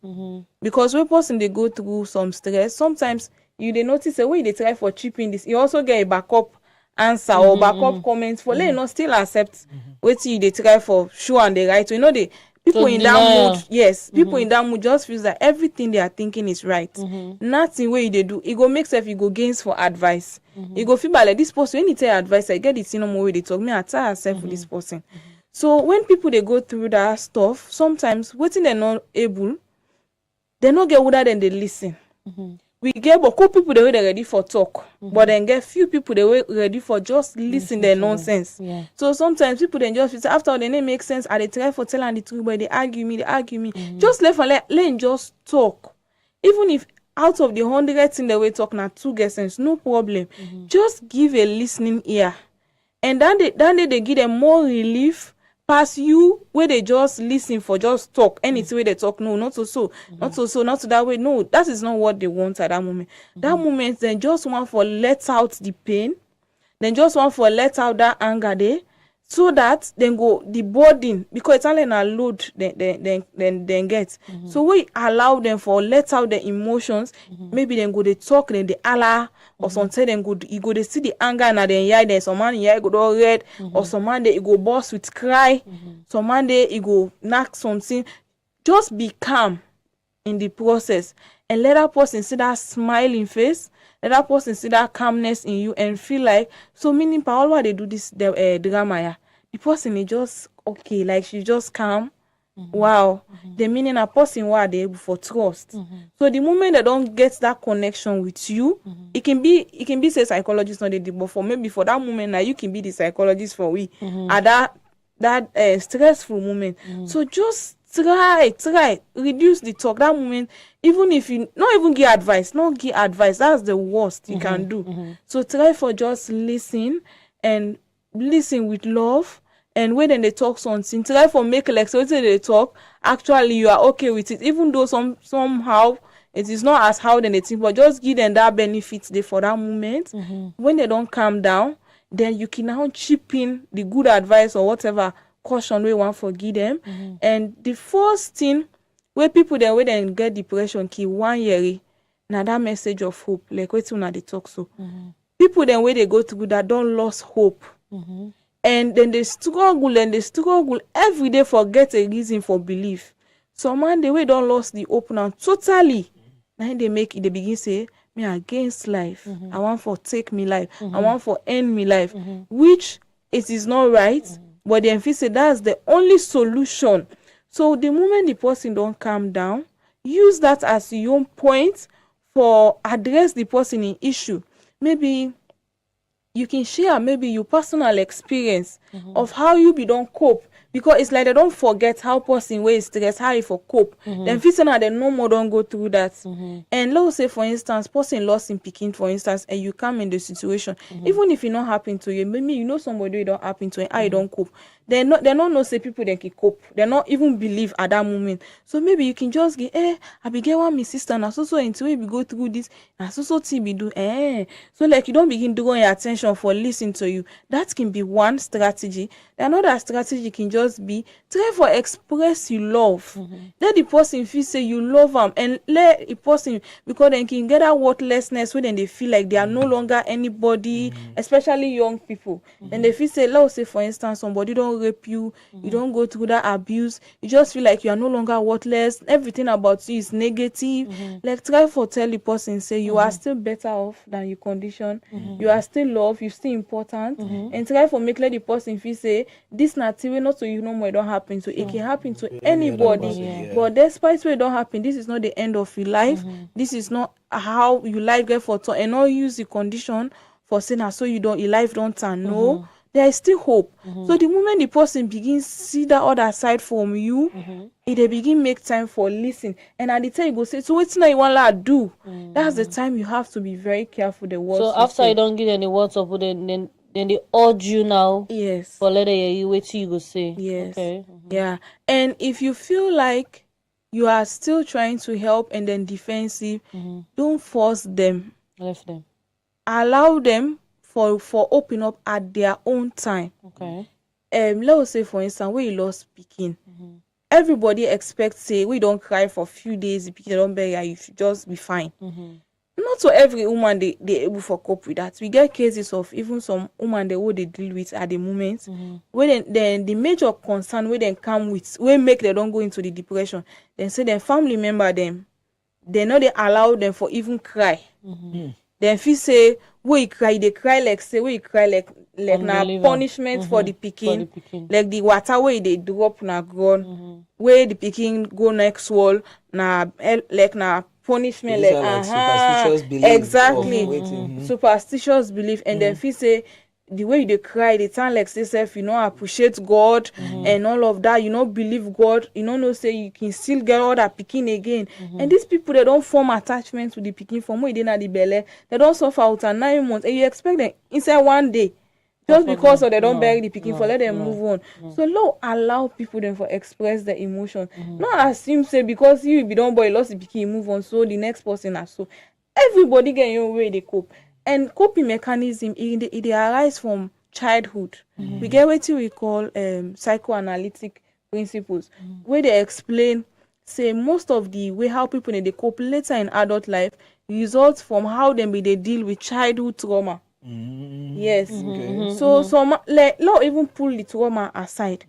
because when person they go through some stress sometimes you they notice the way they try for chipping this you also get a backup answer or backup comments for let not still accept what you they try for sure and the right you know they people in that mood people in that mood just feels that everything they are thinking is right. Nothing way they do it go make self you go gains for advice. You go feel like this person when you tell advice I get it you know more way they talk me I tell herself with this person. So when people they go through that stuff sometimes waiting they're not able they not get older than they listen. We get but people they were ready for talk but then get few people they were ready for just listen their nonsense. So sometimes people then just after they name make sense and they try for telling the truth but they argue me just let just talk even if out of the 100 things they were talking at 2 get sense no problem. Just give a listening ear and then they give them more relief pass you where they just listen for just talk anything where they talk. No, not so not to that way. No, that is not what they want at that moment. That moment they just want for let out the pain, then just want for let out that anger there, so that then go the burden, because it's only a load then get. So we allow them for let out the emotions. Maybe then go they talk, then they allow, or sometimes then go you go they see the anger and then yeah, there's some man yeah go all red, or some man they go burst with cry, some man they go knock something. Just be calm in the process and let that person see that smiling face, let that person see that calmness in you and feel like, so meaning for all why they do this drama, yeah, the person is just okay, like she just calm. Wow. The meaning a person why they able for trust. So the moment they don't get that connection with you, it can be say psychologist not the but for maybe for that moment now you can be the psychologist for we at that stressful moment. So just try reduce the talk that moment. Even if you not even give advice, that's the worst you can do. So try for just listen and listen with love. And when they talk something, try for make like so when they talk, actually you are okay with it, even though somehow it is not as how they think, but just give them that benefit there for that moment. When they don't calm down, then you can now chip in the good advice or whatever caution we want for give them. And the first thing where people then when they get depression key 1 year now that message of hope, like wait till they talk so. People then when they go through that don't lose hope. And then they struggle every day for get a reason for belief. So man, the way don't lost the hope now totally. Now they begin say, me against life. I want for take me life. I want for end me life. Which it is not right. But then if say that's the only solution. So the moment the person don't calm down, use that as your own point for address the person in issue. Maybe you can share maybe your personal experience of how you be don't cope, because it's like they don't forget how person way stress, how you for cope. Then if now they no more don't go through that. And let's say for instance, person lost in picking for instance, and you come in the situation, even if it not happen to you, maybe you know somebody it don't happen to, and how you don't cope. They not know say people they can cope. They not even believe at that moment. So maybe you can just get I be get one my sister and so into we go through this and so be do so like you don't begin drawing your attention for listening to you. That can be one strategy. Another strategy can just be try for express you love. Let the person feel say you love them, and let the person, because then can get that worthlessness when they feel like they are no longer anybody, especially young people. And they feel say, let's say for instance somebody don't rape you, you don't go through that abuse, you just feel like you are no longer worthless, everything about you is negative. Like try for tell the person say you are still better off than your condition, you are still loved, you still important, and try for make let the person feel say this not not so you know more don't happen, so it can happen to anybody, but despite what don't happen, this is not the end of your life, this is not how your life get for to, and not use the condition for saying so you don't your life don't turn. No, there is still hope. So the moment the person begins see that other side from you, they begin make time for listen. And at the time you go say, so what's not you want to do? That's the time you have to be very careful the words. So after you don't get any words of then they urge you now. Yes. For later you wait till you go say. Yes. Okay. Yeah. And if you feel like you are still trying to help and then defensive, don't force them. Left them. Allow them for open up at their own time. Okay. Let's say for instance, when you lost speaking, everybody expects say we don't cry for a few days, the pikin don't bury, you should just be fine. Not so every woman they able for cope with that. We get cases of even some woman they deal with at the moment. When then the major concern where they come with we make they don't go into the depression. Then say their family member them, they know they allow them for even cry. Then if you say we cry, they cry like say we cry like na punishment for the pikin, like the water where they drop na ground, where the pikin go next wall na like na punishment, like superstitious belief. Exactly. Superstitious belief. And then if you say the way they cry, they sound like yourself, you know, appreciate God and all of that, you know, believe God, you know, say you can still get all that picking again. And these people, they don't form attachment to the picking from where they not the belly, they don't suffer out 9 months, and you expect them inside one day just because of they don't bury the pikin for let them move on. So no allow people then for express their emotion. Not assume say because you be don't boy lost the pikin move on so the next person has so everybody get your way they cope. And coping mechanism it arise from childhood. We get what we call psychoanalytic principles where they explain say most of the way how people they cope later in adult life results from how they deal with childhood trauma. Yes. So some let even pull the trauma aside.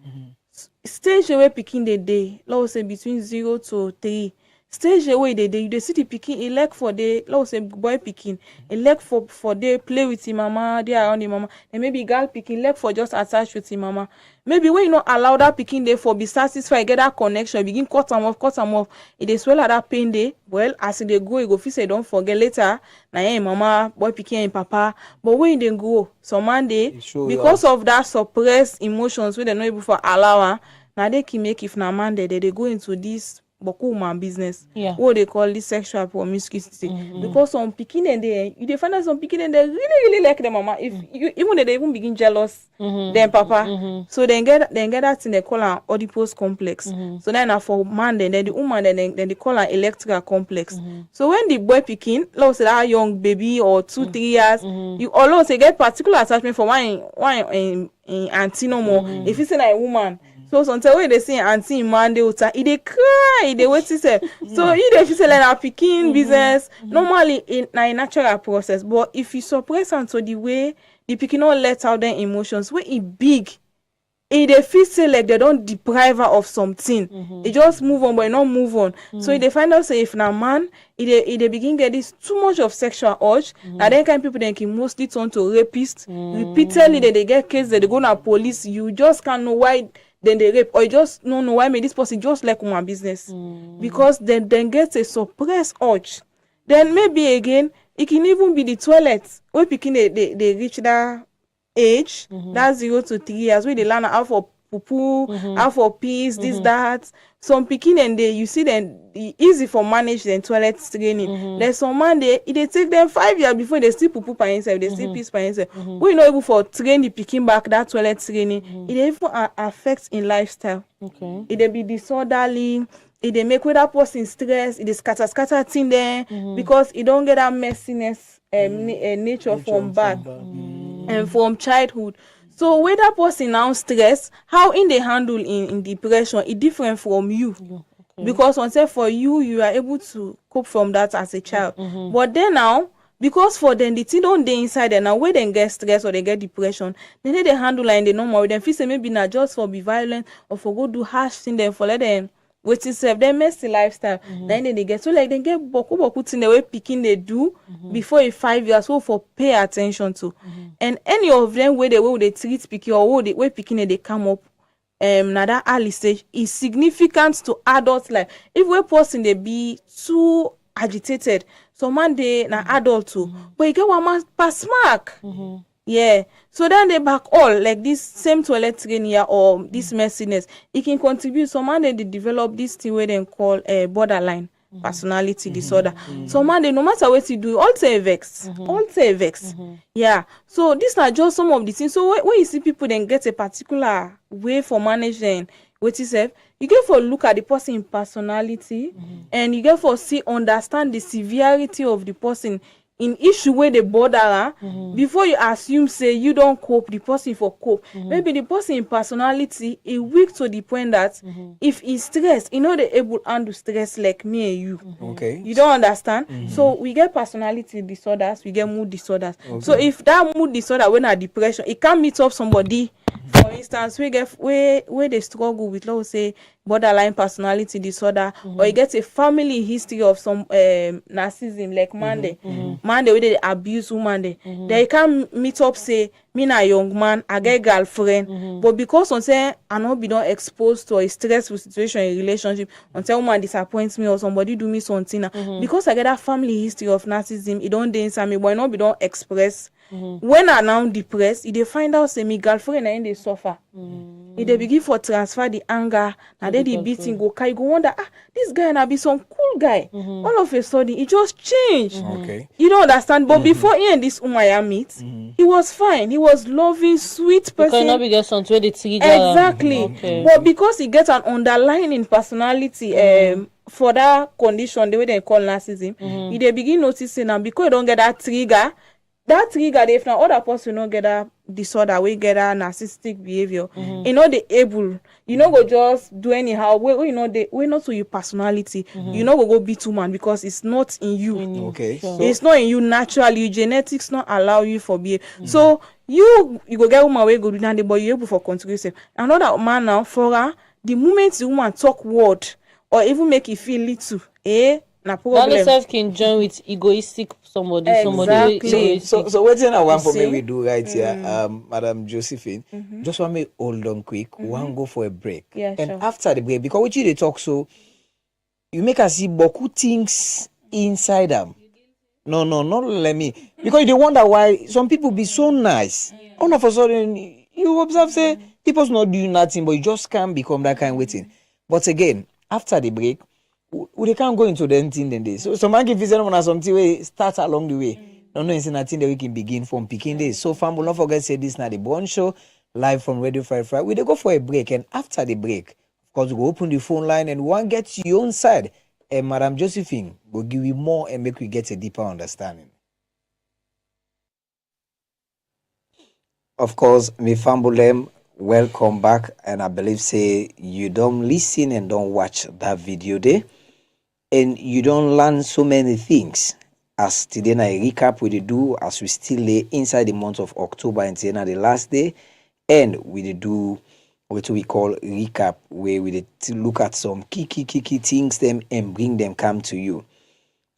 Stage where picking the day, let's say between 0 to 3. Stage where they see the picking elect for the let's say boy picking elect for they play with him mama, they around the mama, and maybe girl picking elect for just attach with him mama. Maybe when you not allow that picking day for be satisfied, get that connection, begin cut them off. It is swell at that pain day. Well, as they go, you go feel say don't forget later. Now hey mama, boy picking and papa. But when they go, some man day because of that suppressed emotions when they not able for allow, now they can make if na man they go into this woman business. What they call this sexual promiscuity. Because some picking and they find out some picking and they really like them mama. If you even they even begin jealous then papa. So then get that thing they call an Oedipus complex. So then for man then the woman then they call an electrical complex. So when the boy picking, let's say that young baby or 2-3 years, you always say get particular attachment for one in auntie no more. If it's a woman. So sometimes when they say auntie man they cry, they wait to say. So if you say like a picking business, normally in a natural process. But if you suppress until the way the picking not let out their emotions, when it big, they feel say like they don't deprive her of something. They just move on, but not move on. So they find out say if na man, they begin get this too much of sexual urge. And then kind of people they can mostly turn to rapists. Repeatedly they get cases that they go to police. You just can't know why. Then they rape, or you just no why may this person just like woman business because then get a suppressed urge. Then maybe again it can even be the toilet where picking they reach that age, that's 0 to 3 years where they learn how for poo, how for peace, this that. Some picking and you see them easy for manage the toilet training. There's some man they take them 5 years before they still poo by himself, they still piss by himself. We not able for train the picking back that toilet training. It even affects in lifestyle. It be disorderly. It make with that person stress. It is scatter thing there because it don't get that messiness nature from birth and from childhood. So when that person now stress, how in they handle in depression, it different from you. Because once for you are able to cope from that as a child. But then now, because for them the thing don't they inside them now when they get stress or they get depression, then they handle like they normal. Then feel say maybe not just for be violent or for go do harsh thing then for let them waiting self then messy lifestyle. Then they get so like they get boku thing the way picking they do before 5 years so for pay attention to. And any of them where they treat picking or the way picking they come up now that early stage is significant to adult life. If we person they be too agitated, so man they na adult too, but you get one man pass mark. Yeah, so then they back all like this same toilet training or this messiness. It can contribute. So man they develop this thing where they call a borderline personality disorder. So man they no matter what you do, all say vex. Yeah. So these are just some of the things. So when you see people then get a particular way for managing what is it, you get for look at the person personality and you get for understand the severity of the person in issue where they border before you assume say you don't cope the person for cope. Maybe the person in personality is weak to the point that if he's stressed, they able to handle stress like me and you. Okay. You don't understand? So we get personality disorders, we get mood disorders. So if that mood disorder when a depression, it can meet up somebody. For instance, we get where they struggle with, let's say, borderline personality disorder, or you get a family history of some narcissism, like Monday where they abuse woman. They can meet up say, me na young man, I get girlfriend, but because on say I not be not exposed to a stressful situation in relationship, until woman disappoints me or somebody do me something, because I get that family history of narcissism, it don't dance me, but I not be don't express. When I now depressed, they find out say me girlfriend and they suffer. If they begin for transfer the anger, and then the beating go carry, you go wonder, this guy na be some cool guy. All of a sudden, it just changed. Okay. You don't understand. But before he and this Umaya meet, he was fine. He was loving, sweet person. Because nobody gets something where they trigger. Exactly. Okay. But because he gets an underlying personality, for that condition, the way they call narcissism, they begin noticing now because you don't get that trigger, if now other person don't get that disorder, we get that narcissistic behavior, you know, they able, you know, go just do anyhow, we know we not to your personality, you know, go be too man because it's not in you. Okay. So, it's not in you naturally, your genetics not allow you for behavior. So you go get woman way go do that, but you able for control yourself. Another man now for her, the moment the woman talk word or even make you feel little, na problem. That itself can join with egoistic somebody. Exactly. So what's in one for me we do right here, Madam Josephine. Just want me hold on quick. One go for a break. Yeah, and sure. after the break, because what you they talk so you make us see beaucoup things inside them. No, not let me. Because they wonder why some people be so nice. All of a sudden you observe say people's not doing nothing, but you just can't become that kind of waiting. But again, after the break, we can't go into the anything then this. So man can visit on something way start along the way. No, it's nothing that we can begin from picking this. So fam will not forget say this now the Brunch show live from Radio Friday. We go for a break, and after the break, of course, we go open the phone line and one gets your own side. And Madam Josephine will give you more and make we get a deeper understanding. Of course, me Fambulem, welcome back, and I believe say you don't listen and don't watch that video there, and you don't learn so many things. As today na a recap we do as we still lay inside the month of October and today na the last day, and we do what we call recap where we look at some key things them and bring them come to you.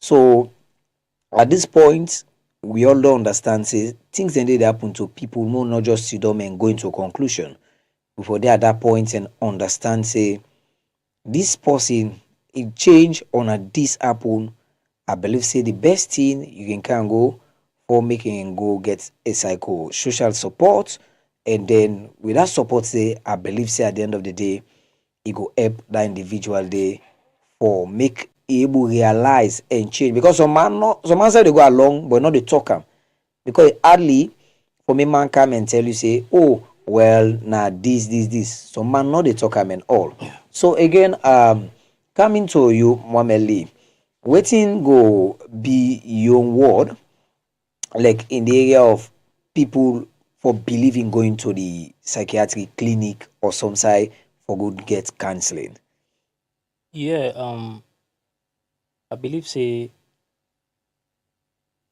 So at this point, we all don't understand say things that did happen to people no not just see them and go into a conclusion before they at that point and understand say this person it change on a this happen. I believe say the best thing you can go for making and go get a psychosocial support, and then with that support say I believe say at the end of the day it go help that individual day for make able realize and change, because some man say they go along but not they talk am, because hardly for me man come and tell you say oh well now this some man not they talk am and all. So again coming to you Mohamed Lee, waiting go be your word like in the area of people for believing going to the psychiatric clinic or some side for good get counseling. Yeah, I believe say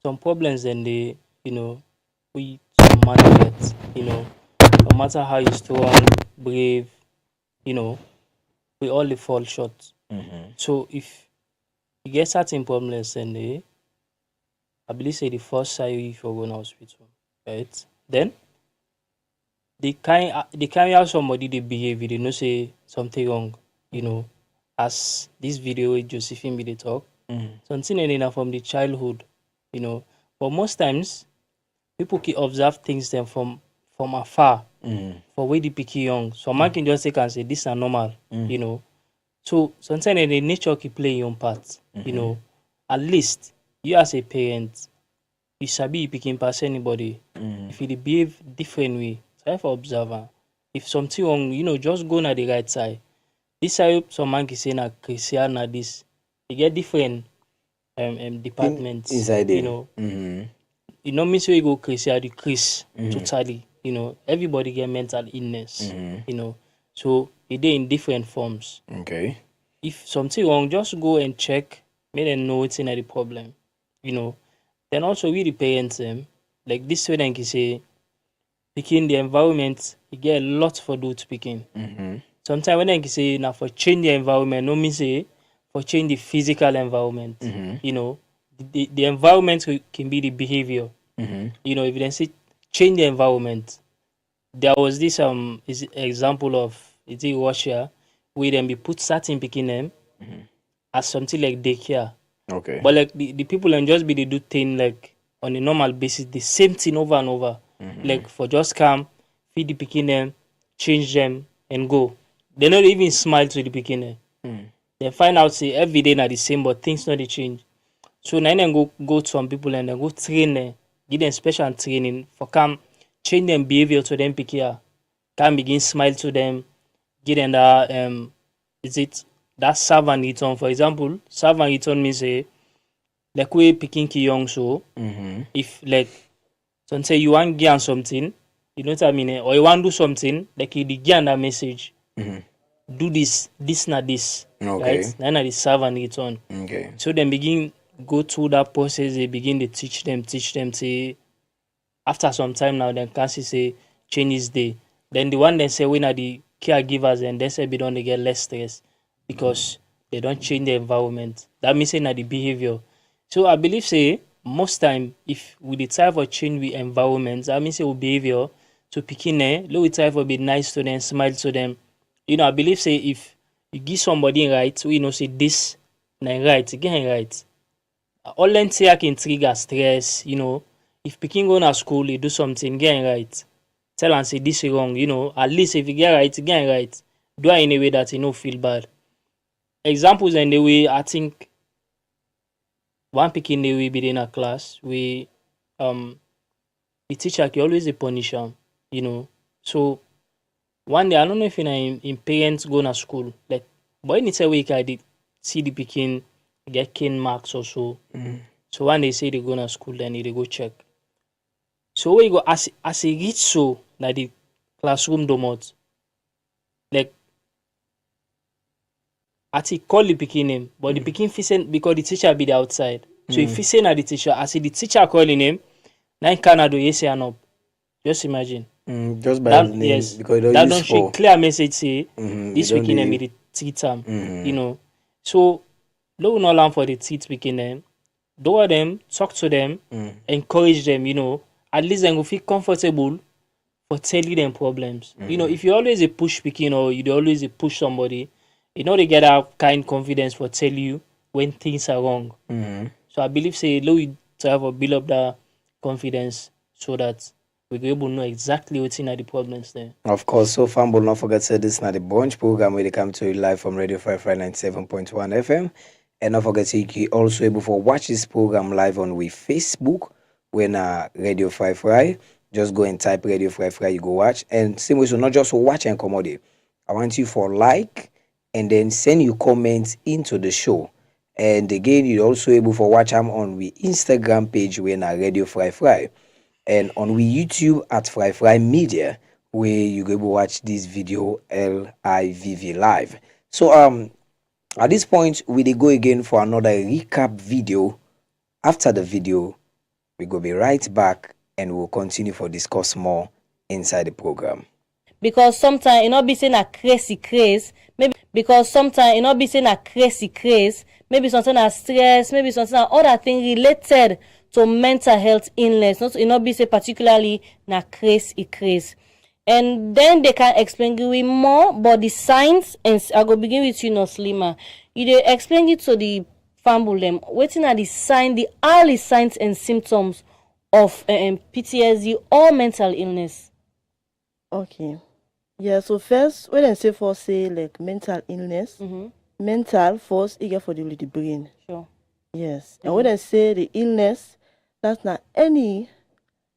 some problems then they, we some man get, no matter how you strong, brave, we all fall short. So if you get certain problems then they, I believe say the first side if you're going to hospital, right? Then they carry out somebody they behave, they know say something wrong, as this video with Josephine be they talk. Something enough from the childhood, But most times people can observe things then from afar, for way they pick young. So man can just take and say this is normal, So sometimes the nature can play your own part, At least you as a parent, you sabi picking past anybody. If you behave different way, try for observer. If something wrong, just go na the right side. This side some man can say na Christian na this. You get different departments inside there. You know me say you go Christian the Chris totally. Everybody get mental illness. So it dey in different forms. Okay. If something wrong, just go and check, make them know what's in the problem. Then also we the parents like this way then can say picking the environment, you get a lot for do to picking. Sometimes when I can say now for change the environment, no me say for change the physical environment. The environment can be the behavior. If you then say change the environment, there was this is example of it's in Russia where then be put certain picking them as something like daycare. Okay. But like the people and just be they do thing like on a normal basis, the same thing over and over. Like for just come, feed the picking them, change them, and go. They not even smile to the beginning. They find out say every day na the same, but things not dey change. So now then go to some people and then go train them, give them special training for come change them behavior to them pikin. Can begin smile to them, give them that is it that serve and return. For example, serve and return means say like we picking ki young so if like so say you want give something, you know what I mean, or you want do something, like you give that message. Do this not this. Okay. Right? Then the serve and return. Okay. So then begin go through that process, they begin to teach them, say after some time now then can see say change is day. Then the one then say when are the caregivers and they say they don't get less stress because they don't change the environment. That means say na the behavior. So I believe say most time if we dey try for change the environment, that means say we behavior to pikin we try for be nice to them, smile to them. You know, I believe say if you give somebody right, we know say this na right, again right. All them say can trigger stress, you know. If pikin go to school, you do something, get right. Tell and say this is wrong, you know. At least if you get right. Do it in a way that you know feel bad. Examples in the way I think one pikin they will be in a class, we the teacher can always punish him, you know. So one day I don't know if in parents go to school, like boy need a week I did see the pikin get cane marks or so. So when they say they go to school, then they go check. So where you go as a reach so that the classroom domot, like at he call the pikin name, but the pikin fissing because the teacher be the outside. So if he say na the teacher, I see the teacher calling him, now Canada you say up. Just imagine. Just by that, his name, yes, because that don't show clear message say this don't pikin be the teacher, you know. So no no learn for the teach pikin them, do them, talk to them, encourage them, you know. At least they will feel comfortable for telling them problems. You know, if you always a push pikin or you always a push somebody, you know they get that kind confidence for tell you when things are wrong. So I believe say low to have a build up that confidence so that we be able to know exactly what's in the problems there. Of course, so fun, but not forget to say this is not the Brunch program where they come to you live from Radio 97.1 FM. And not forget you can also able to watch this program live on Facebook when Radio 55. Just go and type Radio 55, you go watch. And same way, so not just watch and commodity. I want you for like and then send you comments into the show. And again, you're also able to watch them on the Instagram page when Radio 55. And on we YouTube at Fry Media, where you go watch this video LIVV live. So at this point, we go again for another recap video. After the video, we go be right back and we'll continue for discuss more inside the program. Because sometimes it not be saying a crazy craze, maybe because sometimes it not be saying a crazy craze, maybe something a stress, maybe something other thing related to mental health illness, not it not be say particularly na craze. And then they can explain you more about the signs, and I go begin with you, Noslima. You dey explain it to the family them. Waiting at the sign, the early signs and symptoms of PTSD or mental illness. Okay. Yeah, so first, when I say for say like mental illness, mental first eager for the brain. Sure. Yes. And when I say the illness, that's not any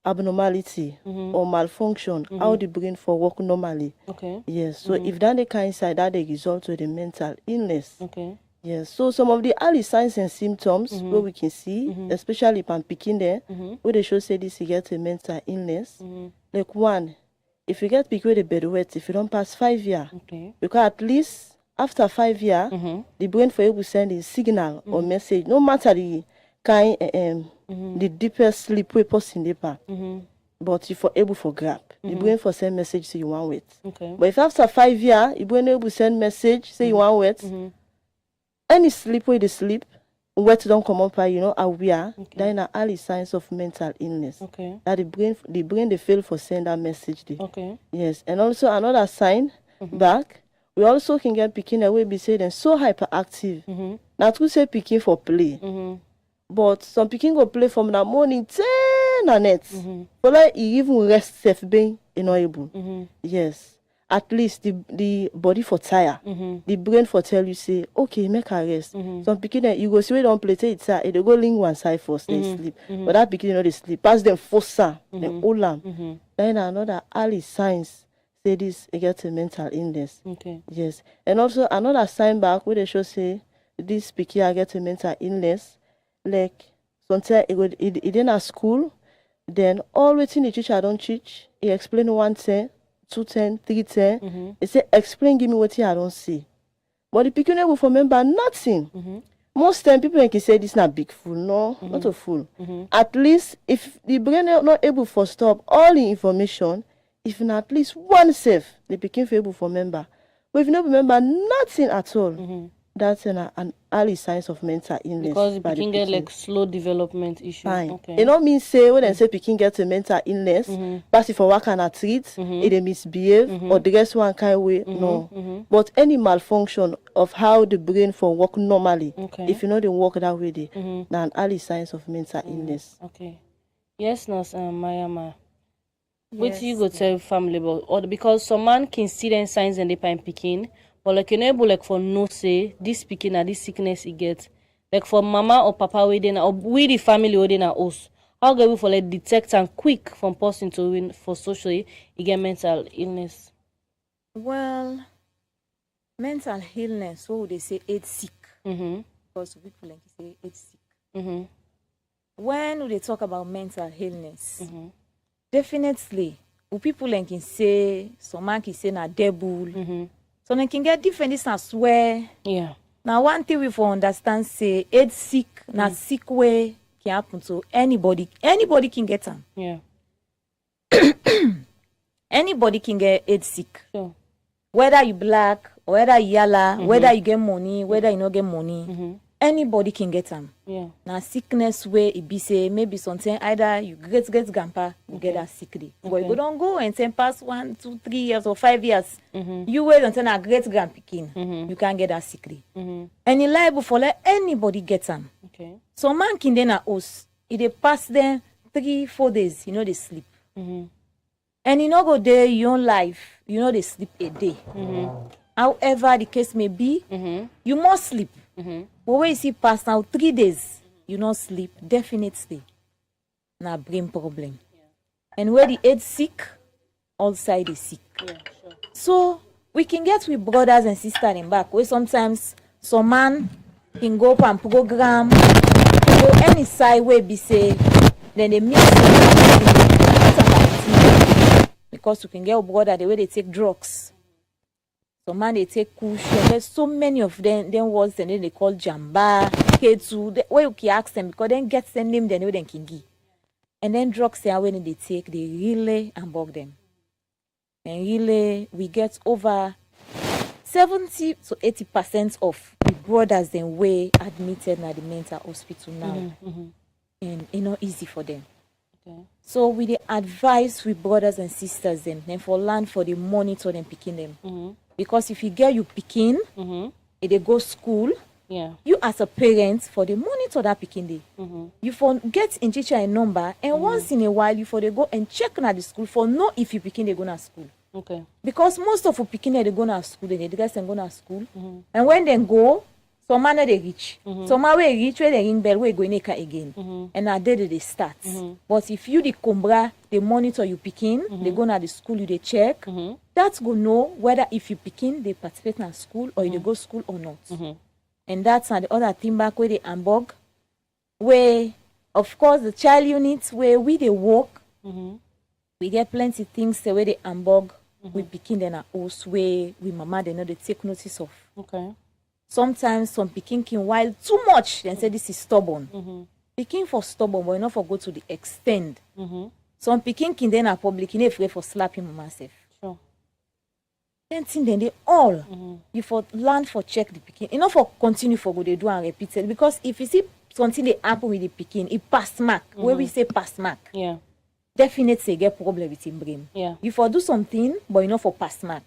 abnormality or malfunction how the brain for work normally. Okay. Yes. So if that the kind side that they result to the mental illness. Okay. Yes. So some of the early signs and symptoms where we can see, especially if I'm picking there, where they show say this you get a mental illness. Like one, if you get picked with a bed wet, if you don't pass 5 years, because at least after 5 years, the brain for you will send a signal or message, no matter the kind the deepest sleep we post in the pack. But if you're able for grab, the brain for send message say you want wait. Okay. But if after 5 years, the brain able send message say you want wait, any sleep where they sleep, wet don't come up, you know, aware, then are early signs of mental illness. Okay. That the brain they fail for send that message. There. Okay. Yes, and also another sign back, we also can get picking away be say them so hyperactive. Now to say picking for play. But some picking go play from the morning 10 and night. But like he even rest safe being inaudible. Yes. at least the body for tire, the brain for tell you say, okay, make a rest. Some pikin you go see we don't play it, they go link one side first, they sleep. But that pikin they sleep. Pass them fossa, they hold am. Then another early signs say this they get a mental illness. Okay. Yes. And also another sign back where they show say this pikin get a mental illness, like sometimes it in a school, then all waiting the teacher don't teach, he explain 110, 210, 310. They say explain, give me what I don't see. But the pikin will remember nothing. Most time people can say this is not big fool. No, not a fool. At least if the brain is not able to stop all the information, if not at least one safe, the pikin able to remember. But if you don't remember nothing at all, that's an early signs of mental illness. Because the pikin get like slow development issues. Fine. Okay. It don't mean say when they say pikin get a mental illness, pass it for what kind of treat, it they misbehave or dress one kind of way. No. But any malfunction of how the brain for work normally, if you know they work that way, they now an early signs of mental illness. Okay. Yes, nurse Mayama. What you go tell family about, or because some man can see them signs and they pine pikin. But like you know, like for no say this pikin or this sickness he get, like for mama or papa within or we the family within our house, how go we for like detect and quick from person to win for socially he get mental illness? Well, mental illness, what would they say? It's sick. Because people like say it's sick. When they talk about mental illness, definitely, people like can say some man can say na devil. So they can get different distance where now one thing we for understand say AIDS sick, na sick way can happen to anybody. Anybody can get them. Yeah. Anybody can get AIDS sick. Sure. Whether you black, or whether you yellow, whether you get money, whether you not get money, anybody can get them. Yeah. Now sickness where it be say maybe something either you get grandpa you get that sickly. But you don't go and say past 1, 2, 3 years or 5 years. You wait until a great grandpikin. You can't get that sickly. And it liable for let anybody get them. Okay. So man can then a house. If they pass them 3, 4 days, you know they sleep. And you know go there your own life, you know they sleep a day. However the case may be, you must sleep. But when you see past now 3 days, you not sleep, definitely na brain problem. And where the head sick, all side is sick. So we can get with brothers and sisters in back where sometimes some man can go up and program, go any side where be say, then they mix it because we can get a brother the way they take drugs. Some man they take kush. There's so many of them words and then they call jamba, K2. Where you can ask them because then get the name then they can give. And then drugs they are when they take, they really unbug them. And really we get over 70 to 80% of the brothers then way admitted at the mental hospital now. And it's not easy for them. Okay. So we the advise with brothers and sisters them then for learn for the monitor them picking them. Because if you get you picking, if they go school, you as a parent for the monitor that picking day. You for get in teacher a number and once in a while you for they go and check at the school for know if you picking they go to school. Okay. Because most of the picking they go to school, they guys can go to school. And when they go, some man they reach. Some man we reach where they ring bell we go in again. And now there they start. But if you the combra, they monitor you picking, they go to the school, you they check. That's go know whether if you picking they participate in school or they go school or not. And that's the other thing back where they ambog, where of course the child units where we they work, we get plenty things the way they ambog, we picking then a house where we mama they know they take notice of. Okay. Sometimes some picking can wild too much, then say this is stubborn. Picking for stubborn, but not for go to the extent. Some picking can then a public, you afraid for slapping mama self. Sure. Then thing then they all you for learn for check the picking. Enough for continue for go they do and repeat it. Because if you see something they happen with the picking, it pass mark. Where we say pass mark. Yeah. Definitely get problem with him brain. Yeah. You for do something, but you know for pass mark.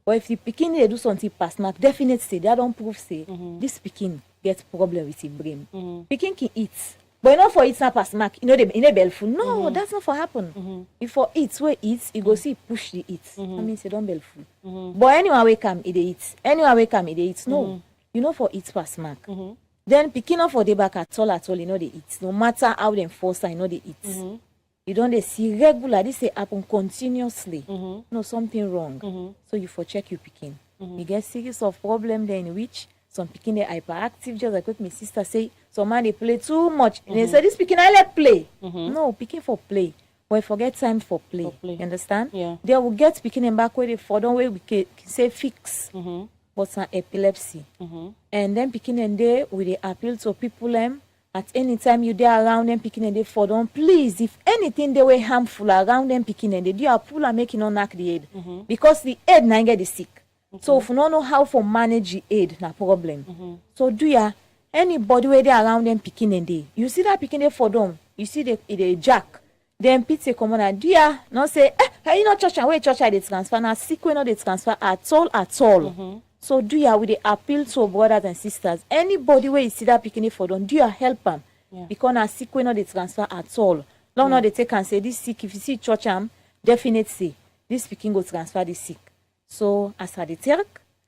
But if the pikin they do something pass mark, definitely say that don't prove say this pikin get problem with his brain. Pikin can eat, But you know for eat snap as smack, you know the bell full. No, that's not for happen. If for eat where eats, you go see push the eat. That means you don't bell full. But anywhere we come, it eats. Anywhere we come, it eats. No, you know for eat per smack. Then picking up for the back at all, you know they eat. No matter how they force, I know they eat. You don't they see regular. This say happen continuously. No something wrong. So you for check your picking. You get serious of problem then in which some picking they hyperactive, just like what my sister say. Some man they play too much. And they say this picking I like play. No, picking for play. But forget time for play. You understand? Yeah. They will get picking them back where they for don't way we can say fix. But some epilepsy. And then picking them there with the appeal to people at any time you there around them picking and they for don't please if anything they were harmful around them picking and they do a pull and making on knock the head. Because the head now get the sick. So if you don't know how to manage the aid, na problem. So do ya anybody where they around them picking and they you see that picking they for them, you see the jack, then pizza come on and do ya not say you know church and where church they transfer now sick we not they transfer at all. So do ya with the appeal to brothers and sisters, anybody where you see that picking for them, do ya help them because na sick we not they transfer at all. Long not they take and say this sick if you see church definitely this picking go transfer this sick. So, as I did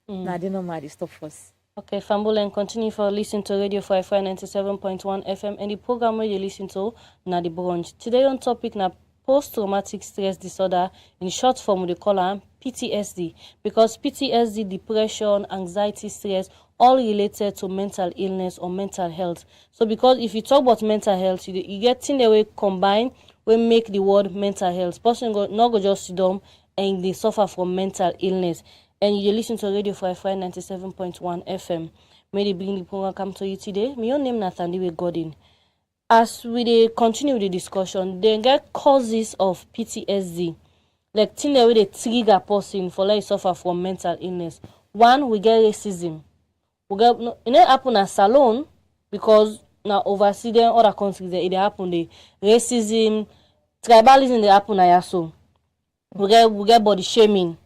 now they know my stop first. Okay, Fambula, and continue for listening to Radio 55 97.1 FM and the program where you listen to na the Brunch. Today on topic na post-traumatic stress disorder, in short form we call am PTSD, because PTSD, depression, anxiety, stress, all related to mental illness or mental health. So because if you talk about mental health, you get things that we combine, we make the word mental health. Person not go just sit down and they suffer from mental illness. And you listen to Radio 55 97.1 FM. May they bring the program come to you today. My own name is THANDIWE Godin. As we continue the discussion, they get causes of PTSD. Like things that they trigger person for like suffer from mental illness. One, we get racism. We get it happen at salon because now overseas in other countries it happen the racism, tribalism they happen at so. We get body shaming.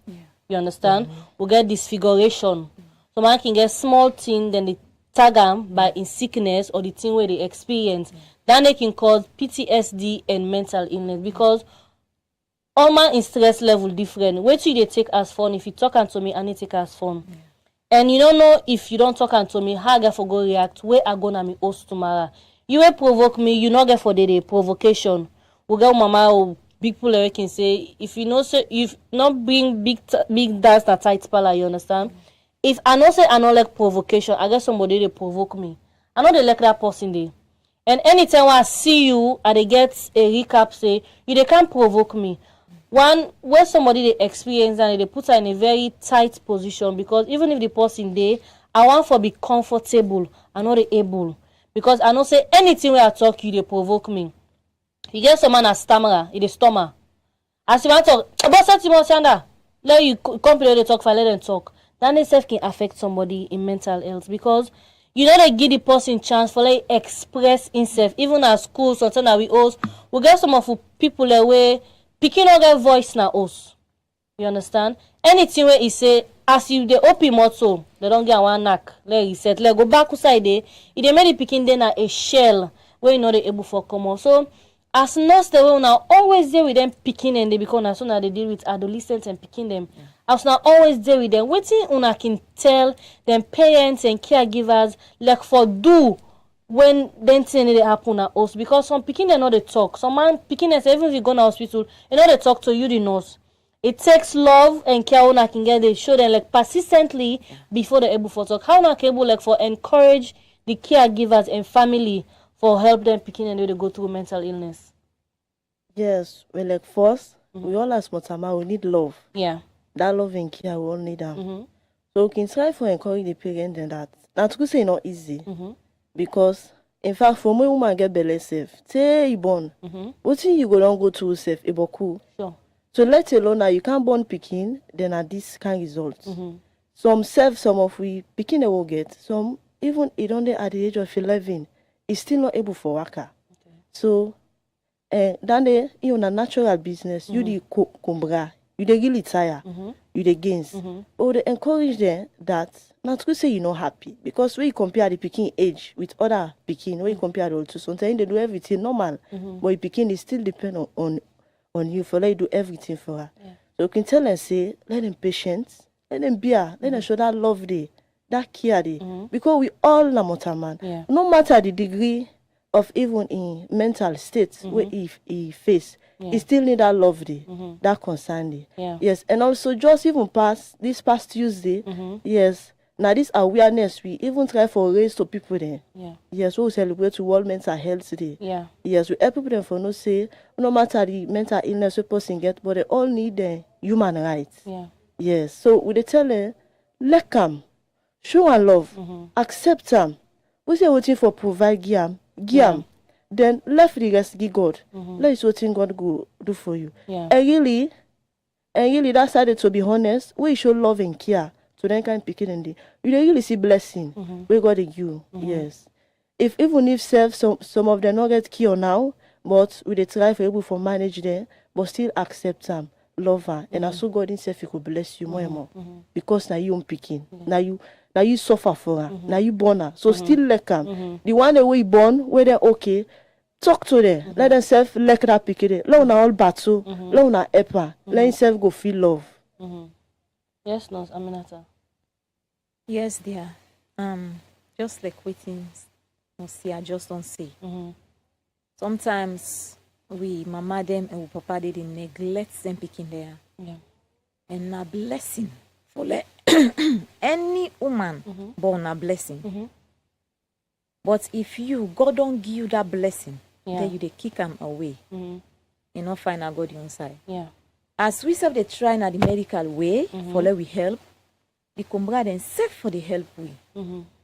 You understand? We get disfiguration. So man can get small thing, then they tag them by in sickness or the thing where they experience. Then they can cause PTSD and mental illness because all man in stress level different. Wait till they take as fun. If you talk to me, I need take as fun. And you don't know if you don't talk to me, how I get for go react, where I gonna me host tomorrow. You will provoke me, you not get for the provocation. We get mama or big people can say if you know say if not being big dance that tight pala, you understand? If I know say I not like provocation, I guess somebody they provoke me. I know they like that person there. And anytime I see you and they get a recap say they can't provoke me. One where somebody they experience and they put her in a very tight position because even if the person there, I want for be comfortable and not able. Because I know say anything where I talk you they provoke me. You get someone as stammerer, it is stomach. As you want to talk, let you come to the talk for let them talk. Then they self can affect somebody in mental health because you know they give the person chance for like express himself. Even at school, something that we host, we get some of people that way picking up their voice now us. You understand? Anything where he say as you they open mouth they don't get one knock. Let he said, let go back inside there. If they made it picking then a shell where you know they able for come out. So as nurse they will now always there with them picking and they become as soon as they deal with adolescents and picking them. As now always there with them. Waiting una can tell them parents and caregivers like for do when then thing they happen at us because some picking they know they talk. Some man picking them even if you go to hospital, you know they talk to you the nurse. It takes love and care una can get they show them like persistently before they're able for talk. How una able like for encourage the caregivers and family for help them picking and they go through mental illness. Yes, well, like first, we all as Motama, we need love. Yeah. That love and care, we all need them. So we can try for encourage the parents and that. Now, to say not easy. Because, in fact, for me, woman get belly safe. Say you born. What thing you go to safe, it cool. Sure. So let alone now, you can't born picking, then at this kind result. Some self, some of we picking they will get. Some, even it only at the age of 11, is still not able for worker. So, then you on a natural business, you the kumbra, you dey really tire, you dey gains. But they encourage them that not to say you're not happy, because when you compare the pikin age with other pikin, when you compare the two, sometimes they do everything normal, but the pikin is still depend on you for let you do everything for her. So you can tell them, say, let them patient, let them bear, let them show that love day, that care day, because we all na man. No matter the degree of even in mental state where he face, he still need that love day, that concern day. Yes, and also just even past Tuesday, yes. Now this awareness we even try for raise to people there. Yes, we celebrate World Mental Health Day. Yes, we help people them for no say no matter the mental illness a person get, but they all need the human rights. Yes, so we they tell them, let come, show and love, accept them. We say waiting for provide giam, then left the rest give God. Let us what God go do for you. And really that's how to be honest, we show love and care. So then can pick it in the you dey really see blessing we got in you. Yes. Even if some of them not get cure now, but we dey try for able to manage them, but still accept them, love her. And also God himself he could bless you more and more. Because now you picking. Now you suffer for her. Now you born her. So still let them. The one that we born, where they're okay, talk to them. Let them self let that pick it. Let una all battle. Let una help her. Let himself go feel love. Yes, Nurse Aminata. Yes, dear. Just like waiting, I just don't say. Sometimes we mama them and we papa they neglect them picking there. And a blessing for any woman born a blessing. But if God don't give you that blessing, then you they kick them away. You not find a God inside. As we serve the try na the medical way for let we help. The combra then set for the help way.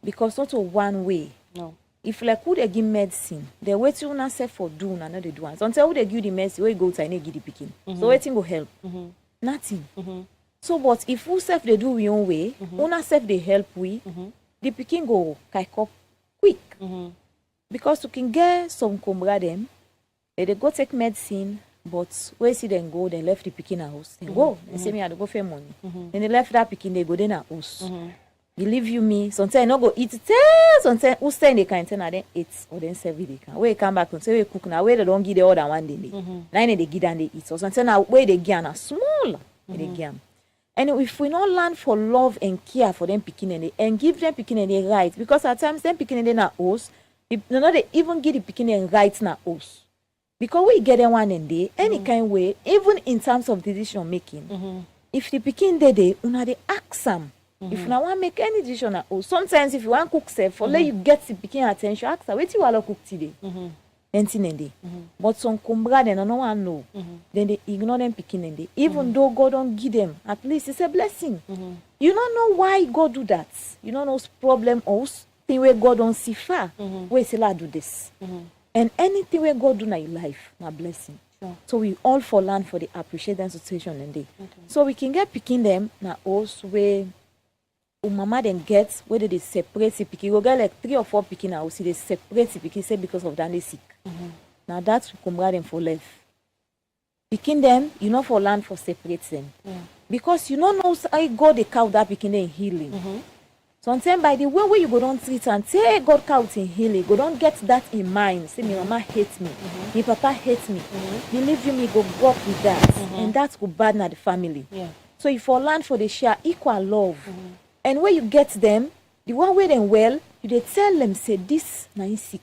Because not a one way. No. If like who they give medicine, they wait you not set for do and not they do one. So until they give the medicine, where you go to and give the picking. So waiting go help. Nothing. So but if who self they do we own way, who not self they help we, the picking go kike up quick. Because you can get some combra them, they go take medicine. But where see them go, they left the picking house. They go, they say me I go for money. Then they left that picking, they go then a house. Believe you me, sometimes no go eat it, sometimes who stay in the canteen and then eat or then serve it. Where come back and say we cook now, where they don't give the other one day. Now they give and they eat. So sometimes now where they give a small, they give. And if we not learn for love and care for them picking and give them picking and they right, because at times them picking and they na house, they even give the picking and right na house. Because we get one in day, any kind way, even in terms of decision making. If the picking day, una they ask them. If now want make any decision at all, sometimes if you want cook self, for let you get the picking attention, ask her, wait you want cook today. But some kumbra they no one know. Then they ignore them picking in day. Even though God don't give them, at least it's a blessing. You don't know why God do that. You don't know problem or thing where God don't see far. Where say la do this. And anything where God do in your life, a blessing. So we all for learn for the appreciate that situation and day. So we can get picking them now also where mama then gets whether they separate the picking. You get like 3 or 4 picking now, see they separate the picking say because of that they sick. Now that's we come them for life. Picking them, you know for learn for separate them. Because you don't know how God they count that picking them healing. Sometimes by the way you go don't treat and say God count in healing, go don't get that in mind. Say, my mama hates me, my papa hates me. Believe you me, go work with that. And that's go bad na the family. So if you learn for the share equal love. And when you get them, the one way them well, you they tell them, say, this na sick.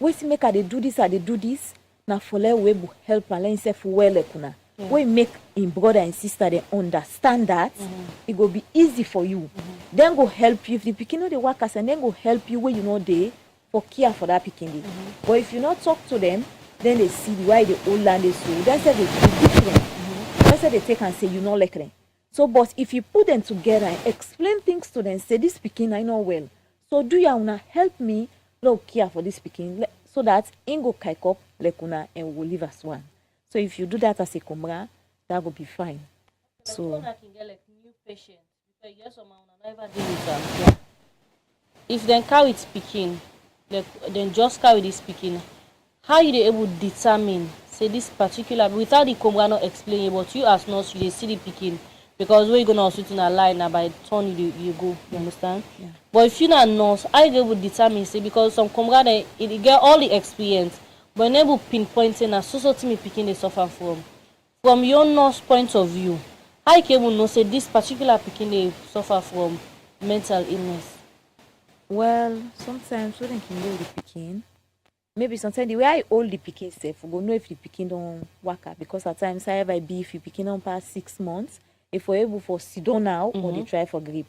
Wait make they do this or they do this. Now for let we help and let himself well kuna. We make in brother and sister they understand that it will be easy for you. Then go help you if the picking the workers and then go help you where you know they for care for that picking. But if you not talk to them, then they see why the old land is so. Then say they do different. Then say they take and say you not like them. So but if you put them together and explain things to them, say this picking I know well. So do you wanna help me look care for this picking so that in go kike up like una and we'll live as one. So if you do that as a kumra, that will be fine. So I can get like new patients because yes, never deal with them. If then carry it speaking, like then just carry this speaking, how you able to determine say this particular without the cobra not explaining, but you as nurse you dey see the pikin because where you go to hospital na line na by turn you go, you understand? Yeah. But if you not nurse, I go determine say because some cobra they get all the experience, but never pinpointing na so thing pikin they suffer from your nurse point of view. I can know say this particular pikin they suffer from mental illness. Well, sometimes when they can go the pikin, maybe sometimes the way I hold the pikin safe, we go know if the pikin don't work out because at times I ever be if the pikin don't pass 6 months, if we're able for sit down now or they try for grip.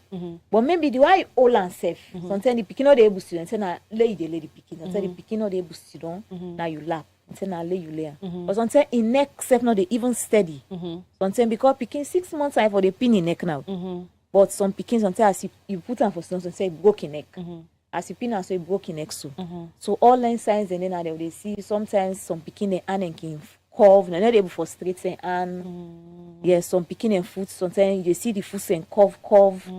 But maybe the way I hold and safe, sometimes the pikin not able to sit down, say na lay the pikin, sometimes the pikin not able to sit down, now you lap. Say na lay you lay. But sometimes in neck self not they even steady. Sometimes because pikin 6 months I for the pin in neck now. But some pikin sometimes as you put them for sometimes say broke in neck. As you pin and so broke in neck so. So all line signs and then they see sometimes some pikin they hand and can curve, they're not able for straight and yes, some pikin and foot sometimes you see the foot and curve.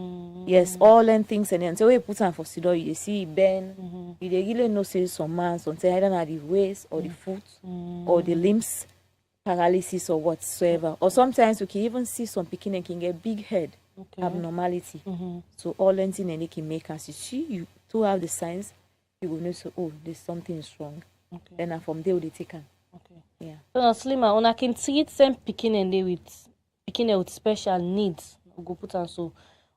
Yes, all line things and then so when you put them for sidor you see it bend. You dey really know say some man sometimes either na the waist or the foot or the limbs paralysis or whatsoever. Or sometimes we can even see some pikin and can get big head abnormality. So all line things and they can make us see you to have the signs, you will know so there's something is wrong. Then from there they take on. Yeah. So now Slima, when I can treat some pikin and they with special needs, go put on so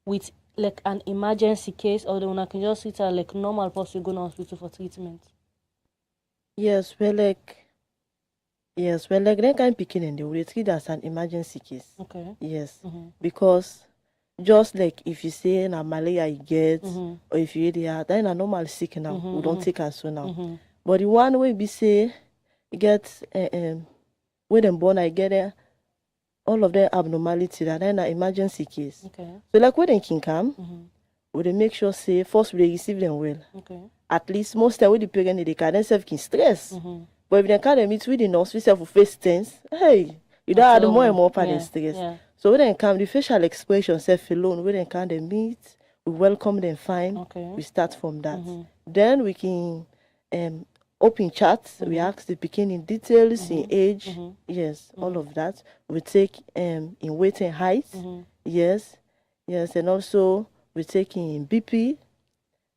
with like an emergency case, or then I can just sit like normal person go to hospital for treatment. Yes, like that kind pikin and they will treat as an emergency case. Okay. Yes, because just like if you say na malaria you get, or if you that then a normal sick now, we don't take us so now. But the one way we say you get when them born I get it, all of their abnormality that then an emergency case. Okay. So like when they can come, we they make sure say first we receive them well. Okay. At least most time with the parent they can themselves can stress. But if they can't meet with the nurse, we self face tense. Hey, you don't add more and more than stress. Yeah. So when they come, the facial expression self alone, when they can they meet, we welcome them fine. Okay. We start from that. Then we can open chats. We ask the pikin in details, in age, yes, all of that. We take in weight and height, yes, and also we take in BP.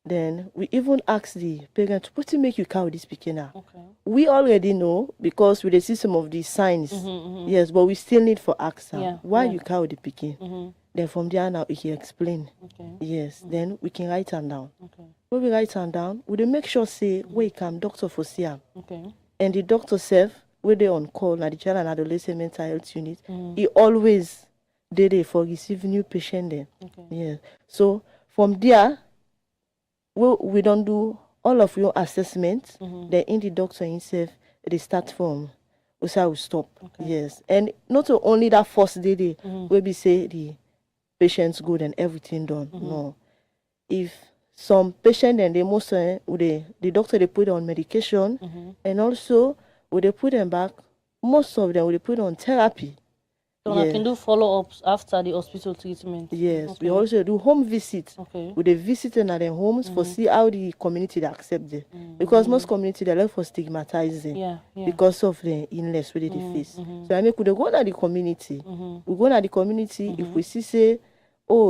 Then we even ask the parent, what to make you carry this pikin now? Okay. We already know because we see some of these signs, yes, but we still need for ask why you carry the pikin. Then from there now he explain, yes. Then we can write them down. Okay. When we write them down, we make sure say where come doctor for see am. Okay. And the doctor self, when they on call na the child and adolescent mental health unit, he always there for receive new patient then. Okay. Yeah. So from there, we don't do all of your assessment. Then in the doctor himself, they start from we say we stop. Okay. Yes. And not only that first day where we say the patient's good and everything done. No. If some patient and they most the doctor they put on medication and also when they put them back, most of them will they put on therapy. So I can do follow-ups after the hospital treatment. Yes, Okay. we also do home visits. Okay. We they visit in their homes for see how the community they accept them. Because most community they like for stigmatizing Yeah. because of the illness where they face. So I make we dey go to the community. We go to the community if we see say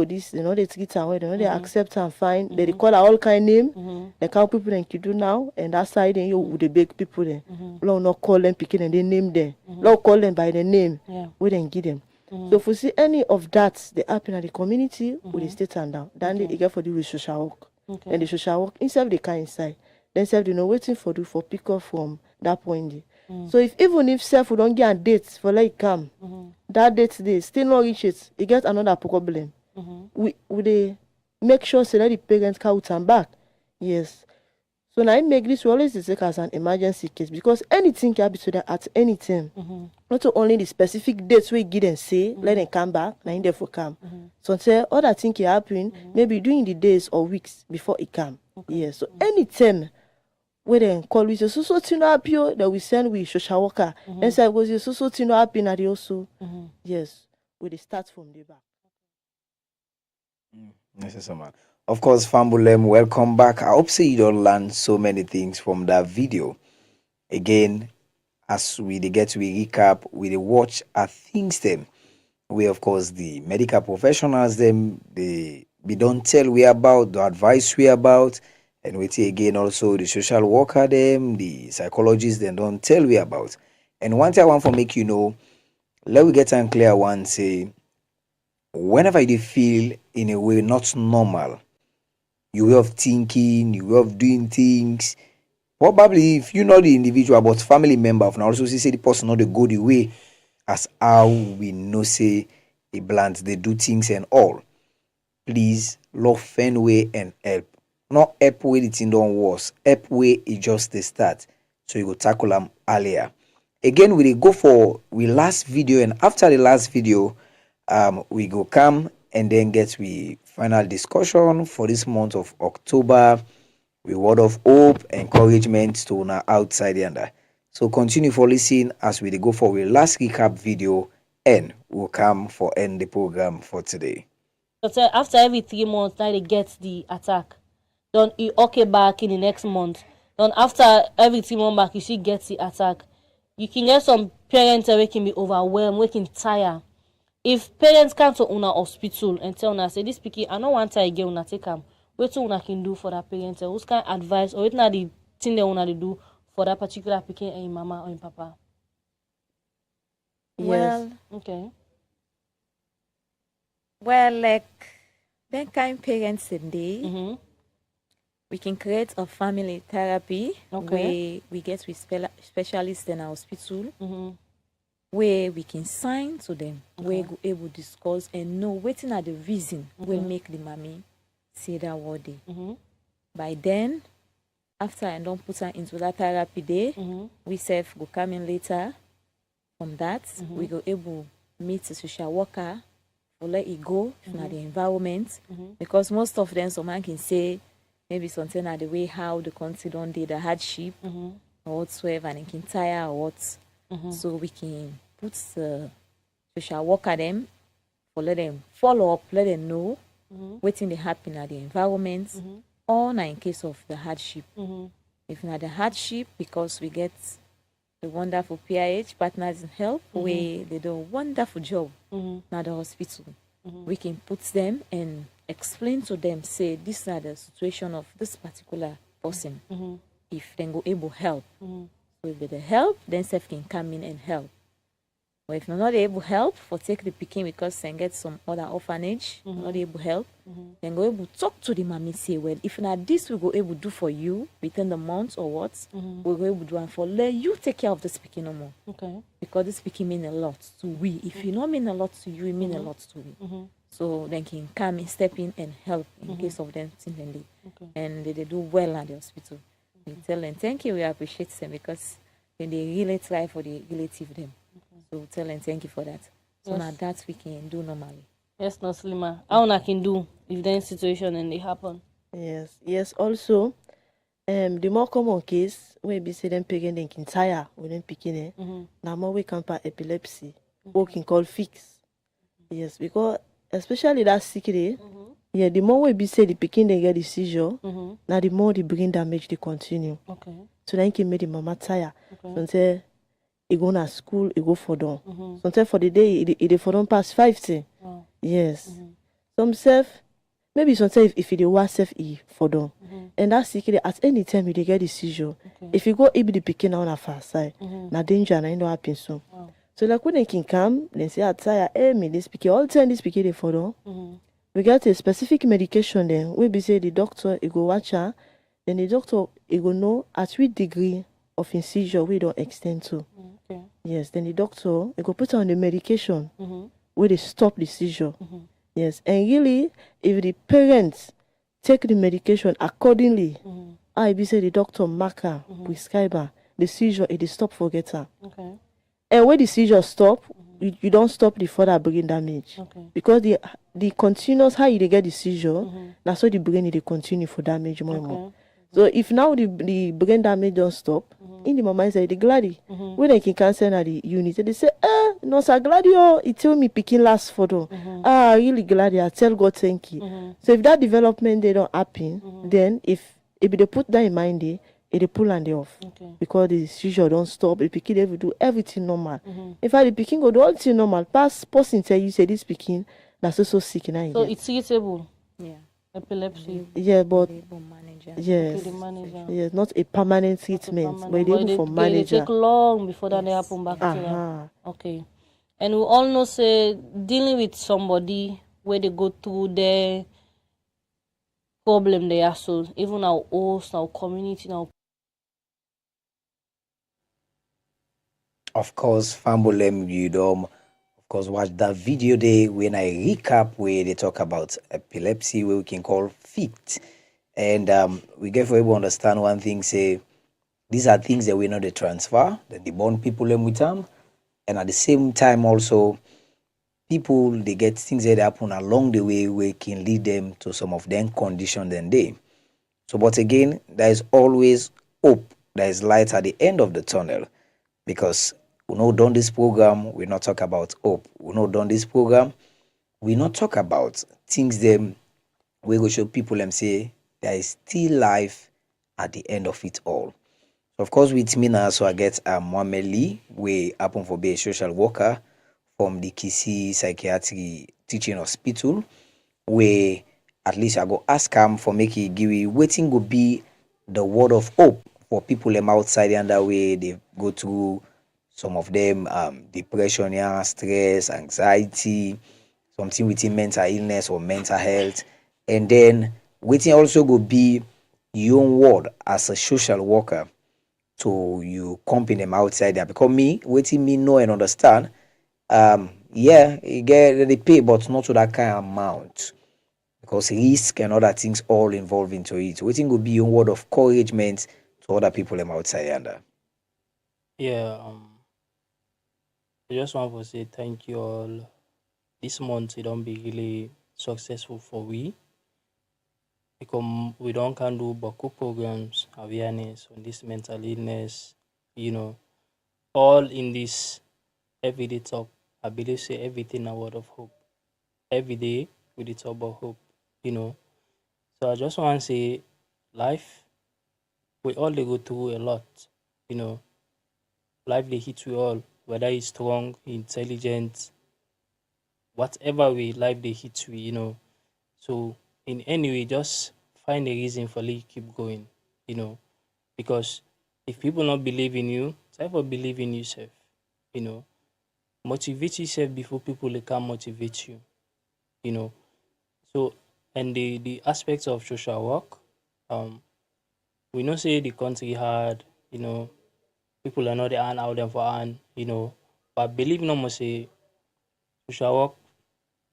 this they treat and well, they accept and fine. They call all kind name. They call people then you do now and that side then you would they beg people then. Lord not call them picking and they name them. Lord call them by the name. Yeah. We then give them. So if we see any of that they happen at the community, we dey stay stand down. Then they get for the social work. Okay. And the social work inside they can inside. Then self they know waiting for do for pick up from that point there. So even if self we don't get a date for like come, that date they still not reach it, it get another problem. We they make sure so that the parents can come back. Yes. So now I make this we always take as an emergency case because anything can happen to them at any time. Not only the specific dates we give them say, let them come back, now in there for come. So say other thing can happen maybe during the days or weeks before it come. Yes. So anytime we then call we say so thing happen, that we send we social worker. Then say go say so thing happen and they also yes, we start from the back. Yes, sir, man. Of course, Fambulem, welcome back. I hope so you don't learn so many things from that video. Again, as we dey get we recap, we dey watch at things them. We of course the medical professionals them they be don't tell we about, the advice we about, and we see again also the social worker them, the psychologists them don't tell we about. And one thing I want to make you know, let we get and clear one say whenever you feel in a way not normal, your way of thinking, your way of doing things, probably if you know the individual but family member of now also say the person not the go the way as how we know say a blunt they do things and all. Please love find way and help. Not help way the thing don't worse. Help way it just the start. So you go tackle them earlier. Again, we go for we last video, and after the last video, we go come and then get we final discussion for this month of October. We word of hope, encouragement to now outside the under. So continue for listening as we go for we last recap video, and we'll come for end the program for today. But after every 3 months, now they get the attack. Then it okay back in the next month. Then after every 3 months back, you see get the attack. You can get some parents who can be overwhelmed, we can tire. If parents come to una hospital and tell una say this pikin, I don't want to again una take them. What una can do for that parent? Who's kind of advice or what na the thing they una do for that particular pikin and mama or papa? Well, okay. Well, like then kind parents in day, we can create a family therapy where we get with specialists in our hospital, where we can sign to them, where we able to discuss and know what are the reason will make the mommy say that word. By then, after I don't put her into that therapy day, we self go come in later. From that, we go able meet a social worker or let it go if not the environment, because most of them someone can say maybe something at the way how the country don't do the hardship or whatsoever and it can tire or what. So we can put the social worker them for let them follow up, let them know waiting they happen at the environment or in case of the hardship. If not the hardship, because we get the wonderful PIH partners in help where they do a wonderful job at the hospital. We can put them and explain to them, say this is the situation of this particular person. If they go able help. So if they help, then self can come in and help. Or if they're not able help, for take the picking because they get some other orphanage, not able help, then go able talk to the mommy, say, well, if not this we go able do for you within the month or what, we'll go able do and for let you take care of this picking no more. Okay. Because this picking mean a lot to we. If you not mean a lot to you, it mean a lot to we. So then can come in, step in and help in case of them simply. And they do well at the hospital. We tell them thank you, we appreciate them because when they really try for the relative them. So tell them thank you for that. So now that we can do normally. Yes, no Slima. How I can do if then situation and it happen. Yes. Also, the more common case where we say them parents they can tire when them picking now more we can par epilepsy, what can call fix. Yes, because especially that sick day, the more we be say the picking they get the seizure, now the more the brain damage they continue. Okay. So then can make the mama tire. So say he go to school, he go for them. Sometimes for the day, he for them past 5 Yes. Some self, maybe sometimes if he was self for them. And that's secret at any time they get the seizure. If you go able the picking on a far side, na danger and it don't happen soon. So like when they can come, they say tire, me this picking, all the time this picking for them. We get a specific medication then. We be say the doctor he go watch her, then the doctor he go know at which degree of seizure we don't extend to. Yes, then the doctor he go put her on the medication where they stop the seizure. Yes, and really if the parents take the medication accordingly, I be say the doctor mark her, prescribe her, the seizure it stop forget her. And when the seizure stop, you don't stop the further brain damage. Because the continuous how you get the seizure, that's why the brain they continue for damage more and more. So if now the brain damage don't stop, in the moment say the gladi, when they can cancel at the unit, they say, no sir gladi, it tell me picking last photo. Really gladi, I tell God thank you. So if that development they don't happen, then if they put that in mind, it dey pull am dey off. Okay. Because the seizure don't stop, the pikin dey do everything normal. In fact, the pikin go do all thing normal. Pass person tell you say this pikin na so sick now. So it's treatable. Yeah. Epilepsy. Yeah, but yes, Okay, the manager. yes, not a permanent treatment, but they able for They manager. take long before that they happen back to them. Okay. And we all know say dealing with somebody where they go through their problem they are, so even our host, our community, our Of course, Fambolem, you of course watch that video there when I recap where they talk about epilepsy, where we can call fit. And we get for able to understand one thing, say these are things that we know they transfer, that they born people them with them. And at the same time also people they get things that happen along the way where can lead them to some of them conditions then they. So but again, there is always hope, there is light at the end of the tunnel. Because we know done this program, we not talk about hope. We know done this program, we not talk about things them we go show people them say there is still life at the end of it all. So of course with me now, so I get Mohamed Lee, we happen for be a social worker from the Kisi Psychiatry Teaching Hospital, where at least I go ask him for making give you waiting go be the word of hope for people them outside and that way they go through some of them depression, yeah, stress, anxiety, something within mental illness or mental health. And then waiting also go be your own word as a social worker. So you company them outside there. Because me, waiting me know and understand, yeah, you get they pay, but not to that kind of amount. Because risk and other things all involved into it. Waiting will be your word of encouragement to other people them outside under. Yeah, I just want to say thank you all. This month it don't be really successful for we because we don't can do Baku programs, awareness on this mental illness, all in this everyday talk. I believe say everything a word of hope. Every day we dey talk about hope, So I just want to say life, we all dey go through a lot, Life they hit we all, whether it's strong, intelligent, whatever way life they hit we, So in any way, just find a reason for you keep going, Because if people not believe in you, try to believe in yourself, Motivate yourself before people they can motivate you, So and the aspects of social work, we know say the country hard, people are not the out them for but believe no more say social work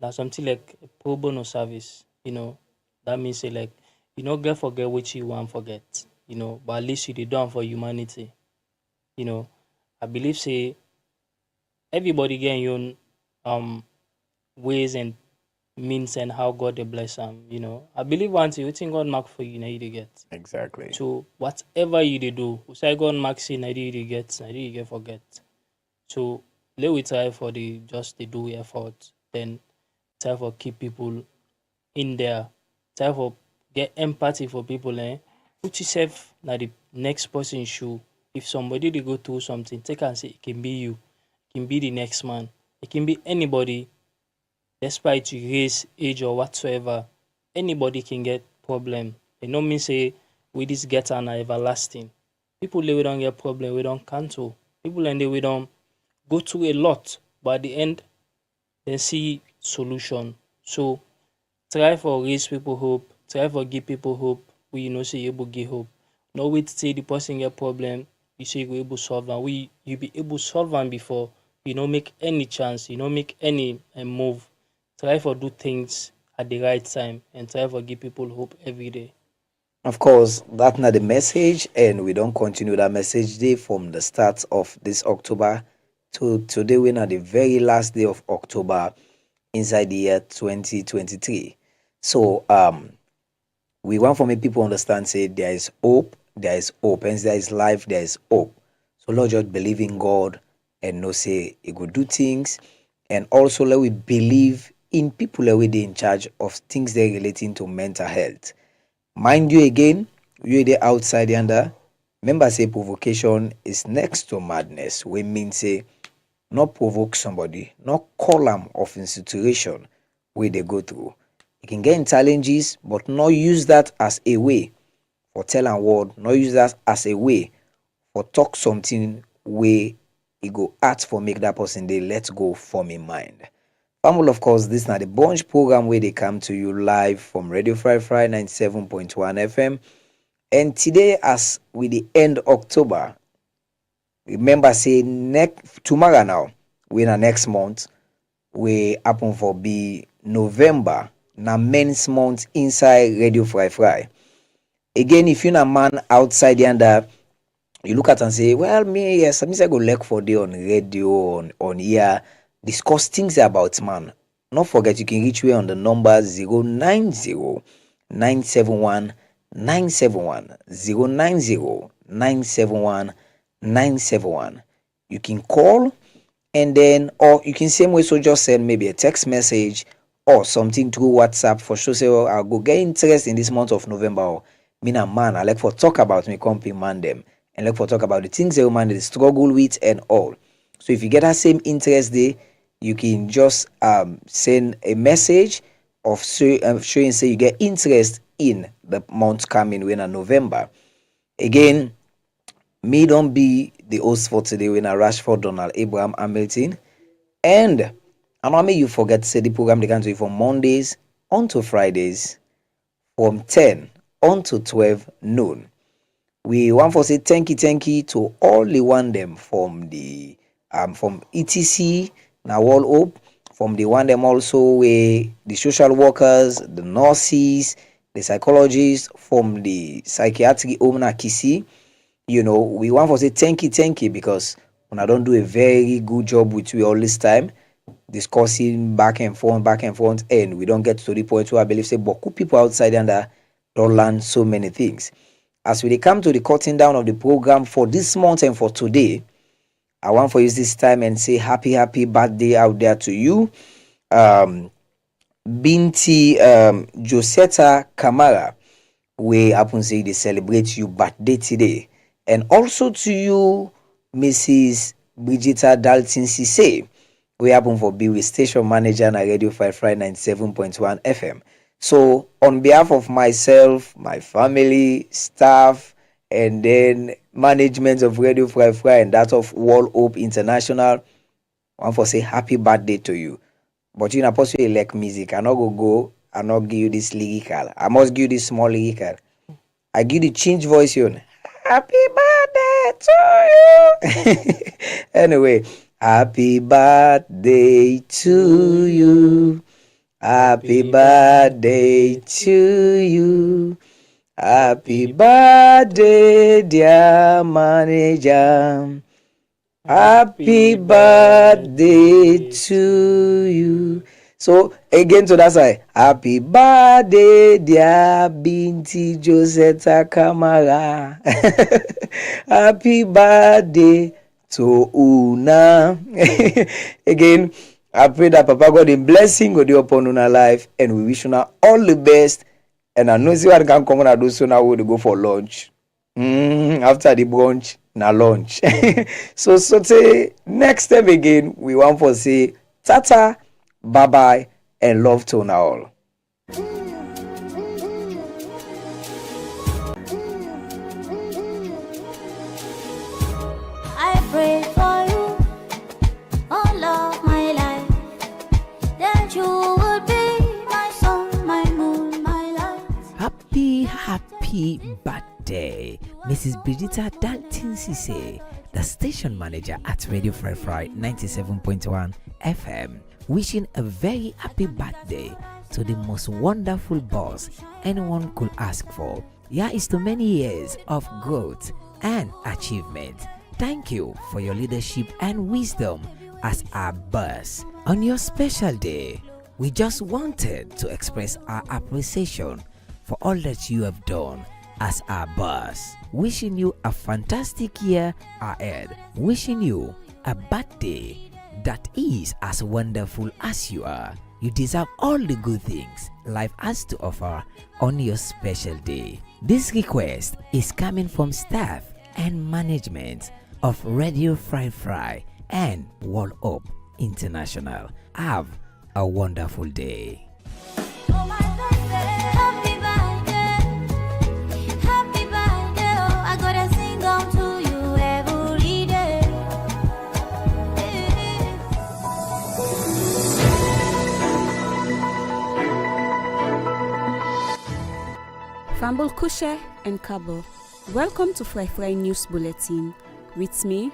that's something like a pro bono service, That means say like get forget what you want forget, but at least you did done for humanity. I believe say everybody get your own ways and means and how God they bless them, I believe one thing, you think God mark for you, now you dey get. Exactly. So whatever you dey do, say God marks you, now you dey get, now you get forget. So let we try for the just the do effort, then try for keep people in there, try for get empathy for people, Put yourself na the next person shoe. If somebody they go through something, take and say it can be you, it can be the next man, it can be anybody. Despite your race, age, or whatsoever, anybody can get problem. They don't mean say we just get an everlasting. People we don't get problem, we don't cancel. People and they we don't go through a lot, but at the end, they see solution. So try for raise people hope, try for give people hope. We say you able give hope. No wait to say the person get problem, you say you able solve and you be able solve them before make any chance, make any move. Try for do things at the right time and try for give people hope every day. Of course, that's not the message, and we don't continue that message day from the start of this October to today. We're at the very last day of October inside the year 2023. So we want for me people understand say there is hope, and there is life, there is hope. So Lord, just believe in God and know say He could do things, and also let we believe in people that we in charge of things that relating to mental health. Mind you again, you're the outside under, Remember, say provocation is next to madness. We mean say not provoke somebody, not call them of in situation where they go through. You can get in challenges, but not use that as a way for tell and word, not use that as a way for talk something where it go act for make that person they let go from in mind. Family, of course, this is not the Brunch program where they come to you live from Radio Fry 97.1 FM. And today, as we the end October, remember say tomorrow now, we in next month, we happen for be November, na men's month inside Radio Fry. Again, if you're a man outside the under, you look at and say, well, me, yes, I go look for day on radio, on here, discuss things about man. Not forget, you can reach me on the number 090 971 971 090 971 971. You can call and then, or you can same way, so just send maybe a text message or something through WhatsApp for sure. Say, oh, I'll go get interest in this month of November. Or, me na man, I like for talk about me, company man them, and like for talk about the things that man they struggle with and all. So if you get that same interest there, you can just send a message of showing say you get interest in the month coming when in November. Again, me don't be the host for today when RASHFORD Donald Abraham Hamilton. And I know you forget to say the program they can do from Mondays on to Fridays from 10 on to 12 noon. We want to say thank you to all the one them from the from ETC, now all hope, from the one them also where the social workers, the nurses, the psychologists, from the psychiatric home na Kisi. You know, we want to say thank you because when I don't do a very good job with you all this time, discussing back and forth, and we don't get to the point where I believe say, but people outside and don't learn so many things. As we come to the cutting down of the program for this month and for today, I want for you this time and say happy birthday out there to you. Binti Josetta Kamara, we happen say they celebrate your birthday today. And also to you, Mrs. Brigita Dalton Sise, we happen for be with station manager na Radio Fry 97.1 FM. So on behalf of myself, my family, staff, and then management of Radio Fry and that of World Hope International, I want to say happy birthday to you. But you know, possibly like music. I not go, I not give you this lyrical. I must give you this small lyrical. I give the change voice you. Happy birthday to you. Anyway, happy birthday to you. Happy birthday to you. Happy birthday, dear manager. Happy birthday to you. So again to that side, happy birthday, dear Binti Josetta Kamara. Happy birthday to Una. Again, I pray that Papa God in blessing go do upon Una life, and we wish Una all the best. And I know see what can come and do so now we go for lunch. After the brunch, na lunch. so say next time again, we want to say tata, bye bye, and love to all. I pray for you all of my life, that you would be my sun, my moon, my light. Happy birthday, Mrs. Brigita Dalton Sise, the station manager at Radio Fry 97.1 FM, wishing a very happy birthday to the most wonderful boss anyone could ask for. Here is to many years of growth and achievement. Thank you for your leadership and wisdom as our boss. On your special day, we just wanted to express our appreciation for all that you have done as our boss. Wishing you a fantastic year ahead. Wishing you a birthday that is as wonderful as you are. You deserve all the good things life has to offer on your special day. This request is coming from staff and management of Radio Fry and World Up International. Have a wonderful day. Happy birthday, oh, I gotta sing on to you every day. Fambul Kushe and Kabo. Welcome to Fry News Bulletin. With me,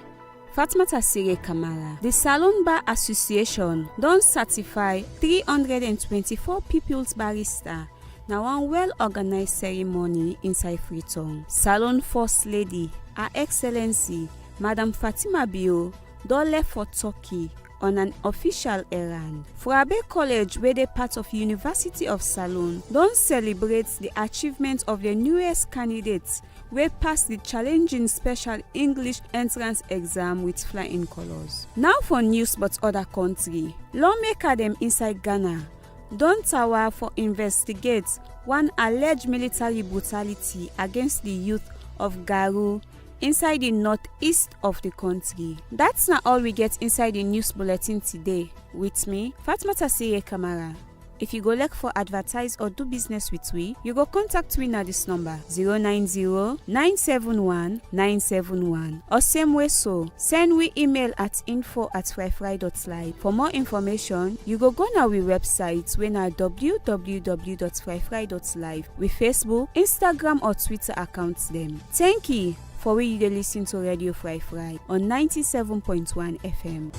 Fatmata Sire Kamara. The Salon Bar Association don't certify 324 People's Barrister. Now one well-organized ceremony inside Freetown. Salon First Lady, Her Excellency, Madam Fatima Bio, don left for Turkey on an official errand. Forabe College, where they part of University of Salon, don't celebrate the achievement of the newest candidates wey pass the challenging special English entrance exam with flying colors. Now for news but other country. Lawmaker them inside Ghana don tower for investigate one alleged military brutality against the youth of Garu inside the northeast of the country. That's not all we get inside the news bulletin today. With me, Fatmata Sire Kamara. If you go look for advertise or do business with we, you go contact we na this number 090-971-971 or same way so send we email at info@fryfry.live. For more information, you go na we website we na www.fryfry.live with Facebook, Instagram or Twitter accounts them. Thank you for we you listen to Radio Fry on 97.1 FM.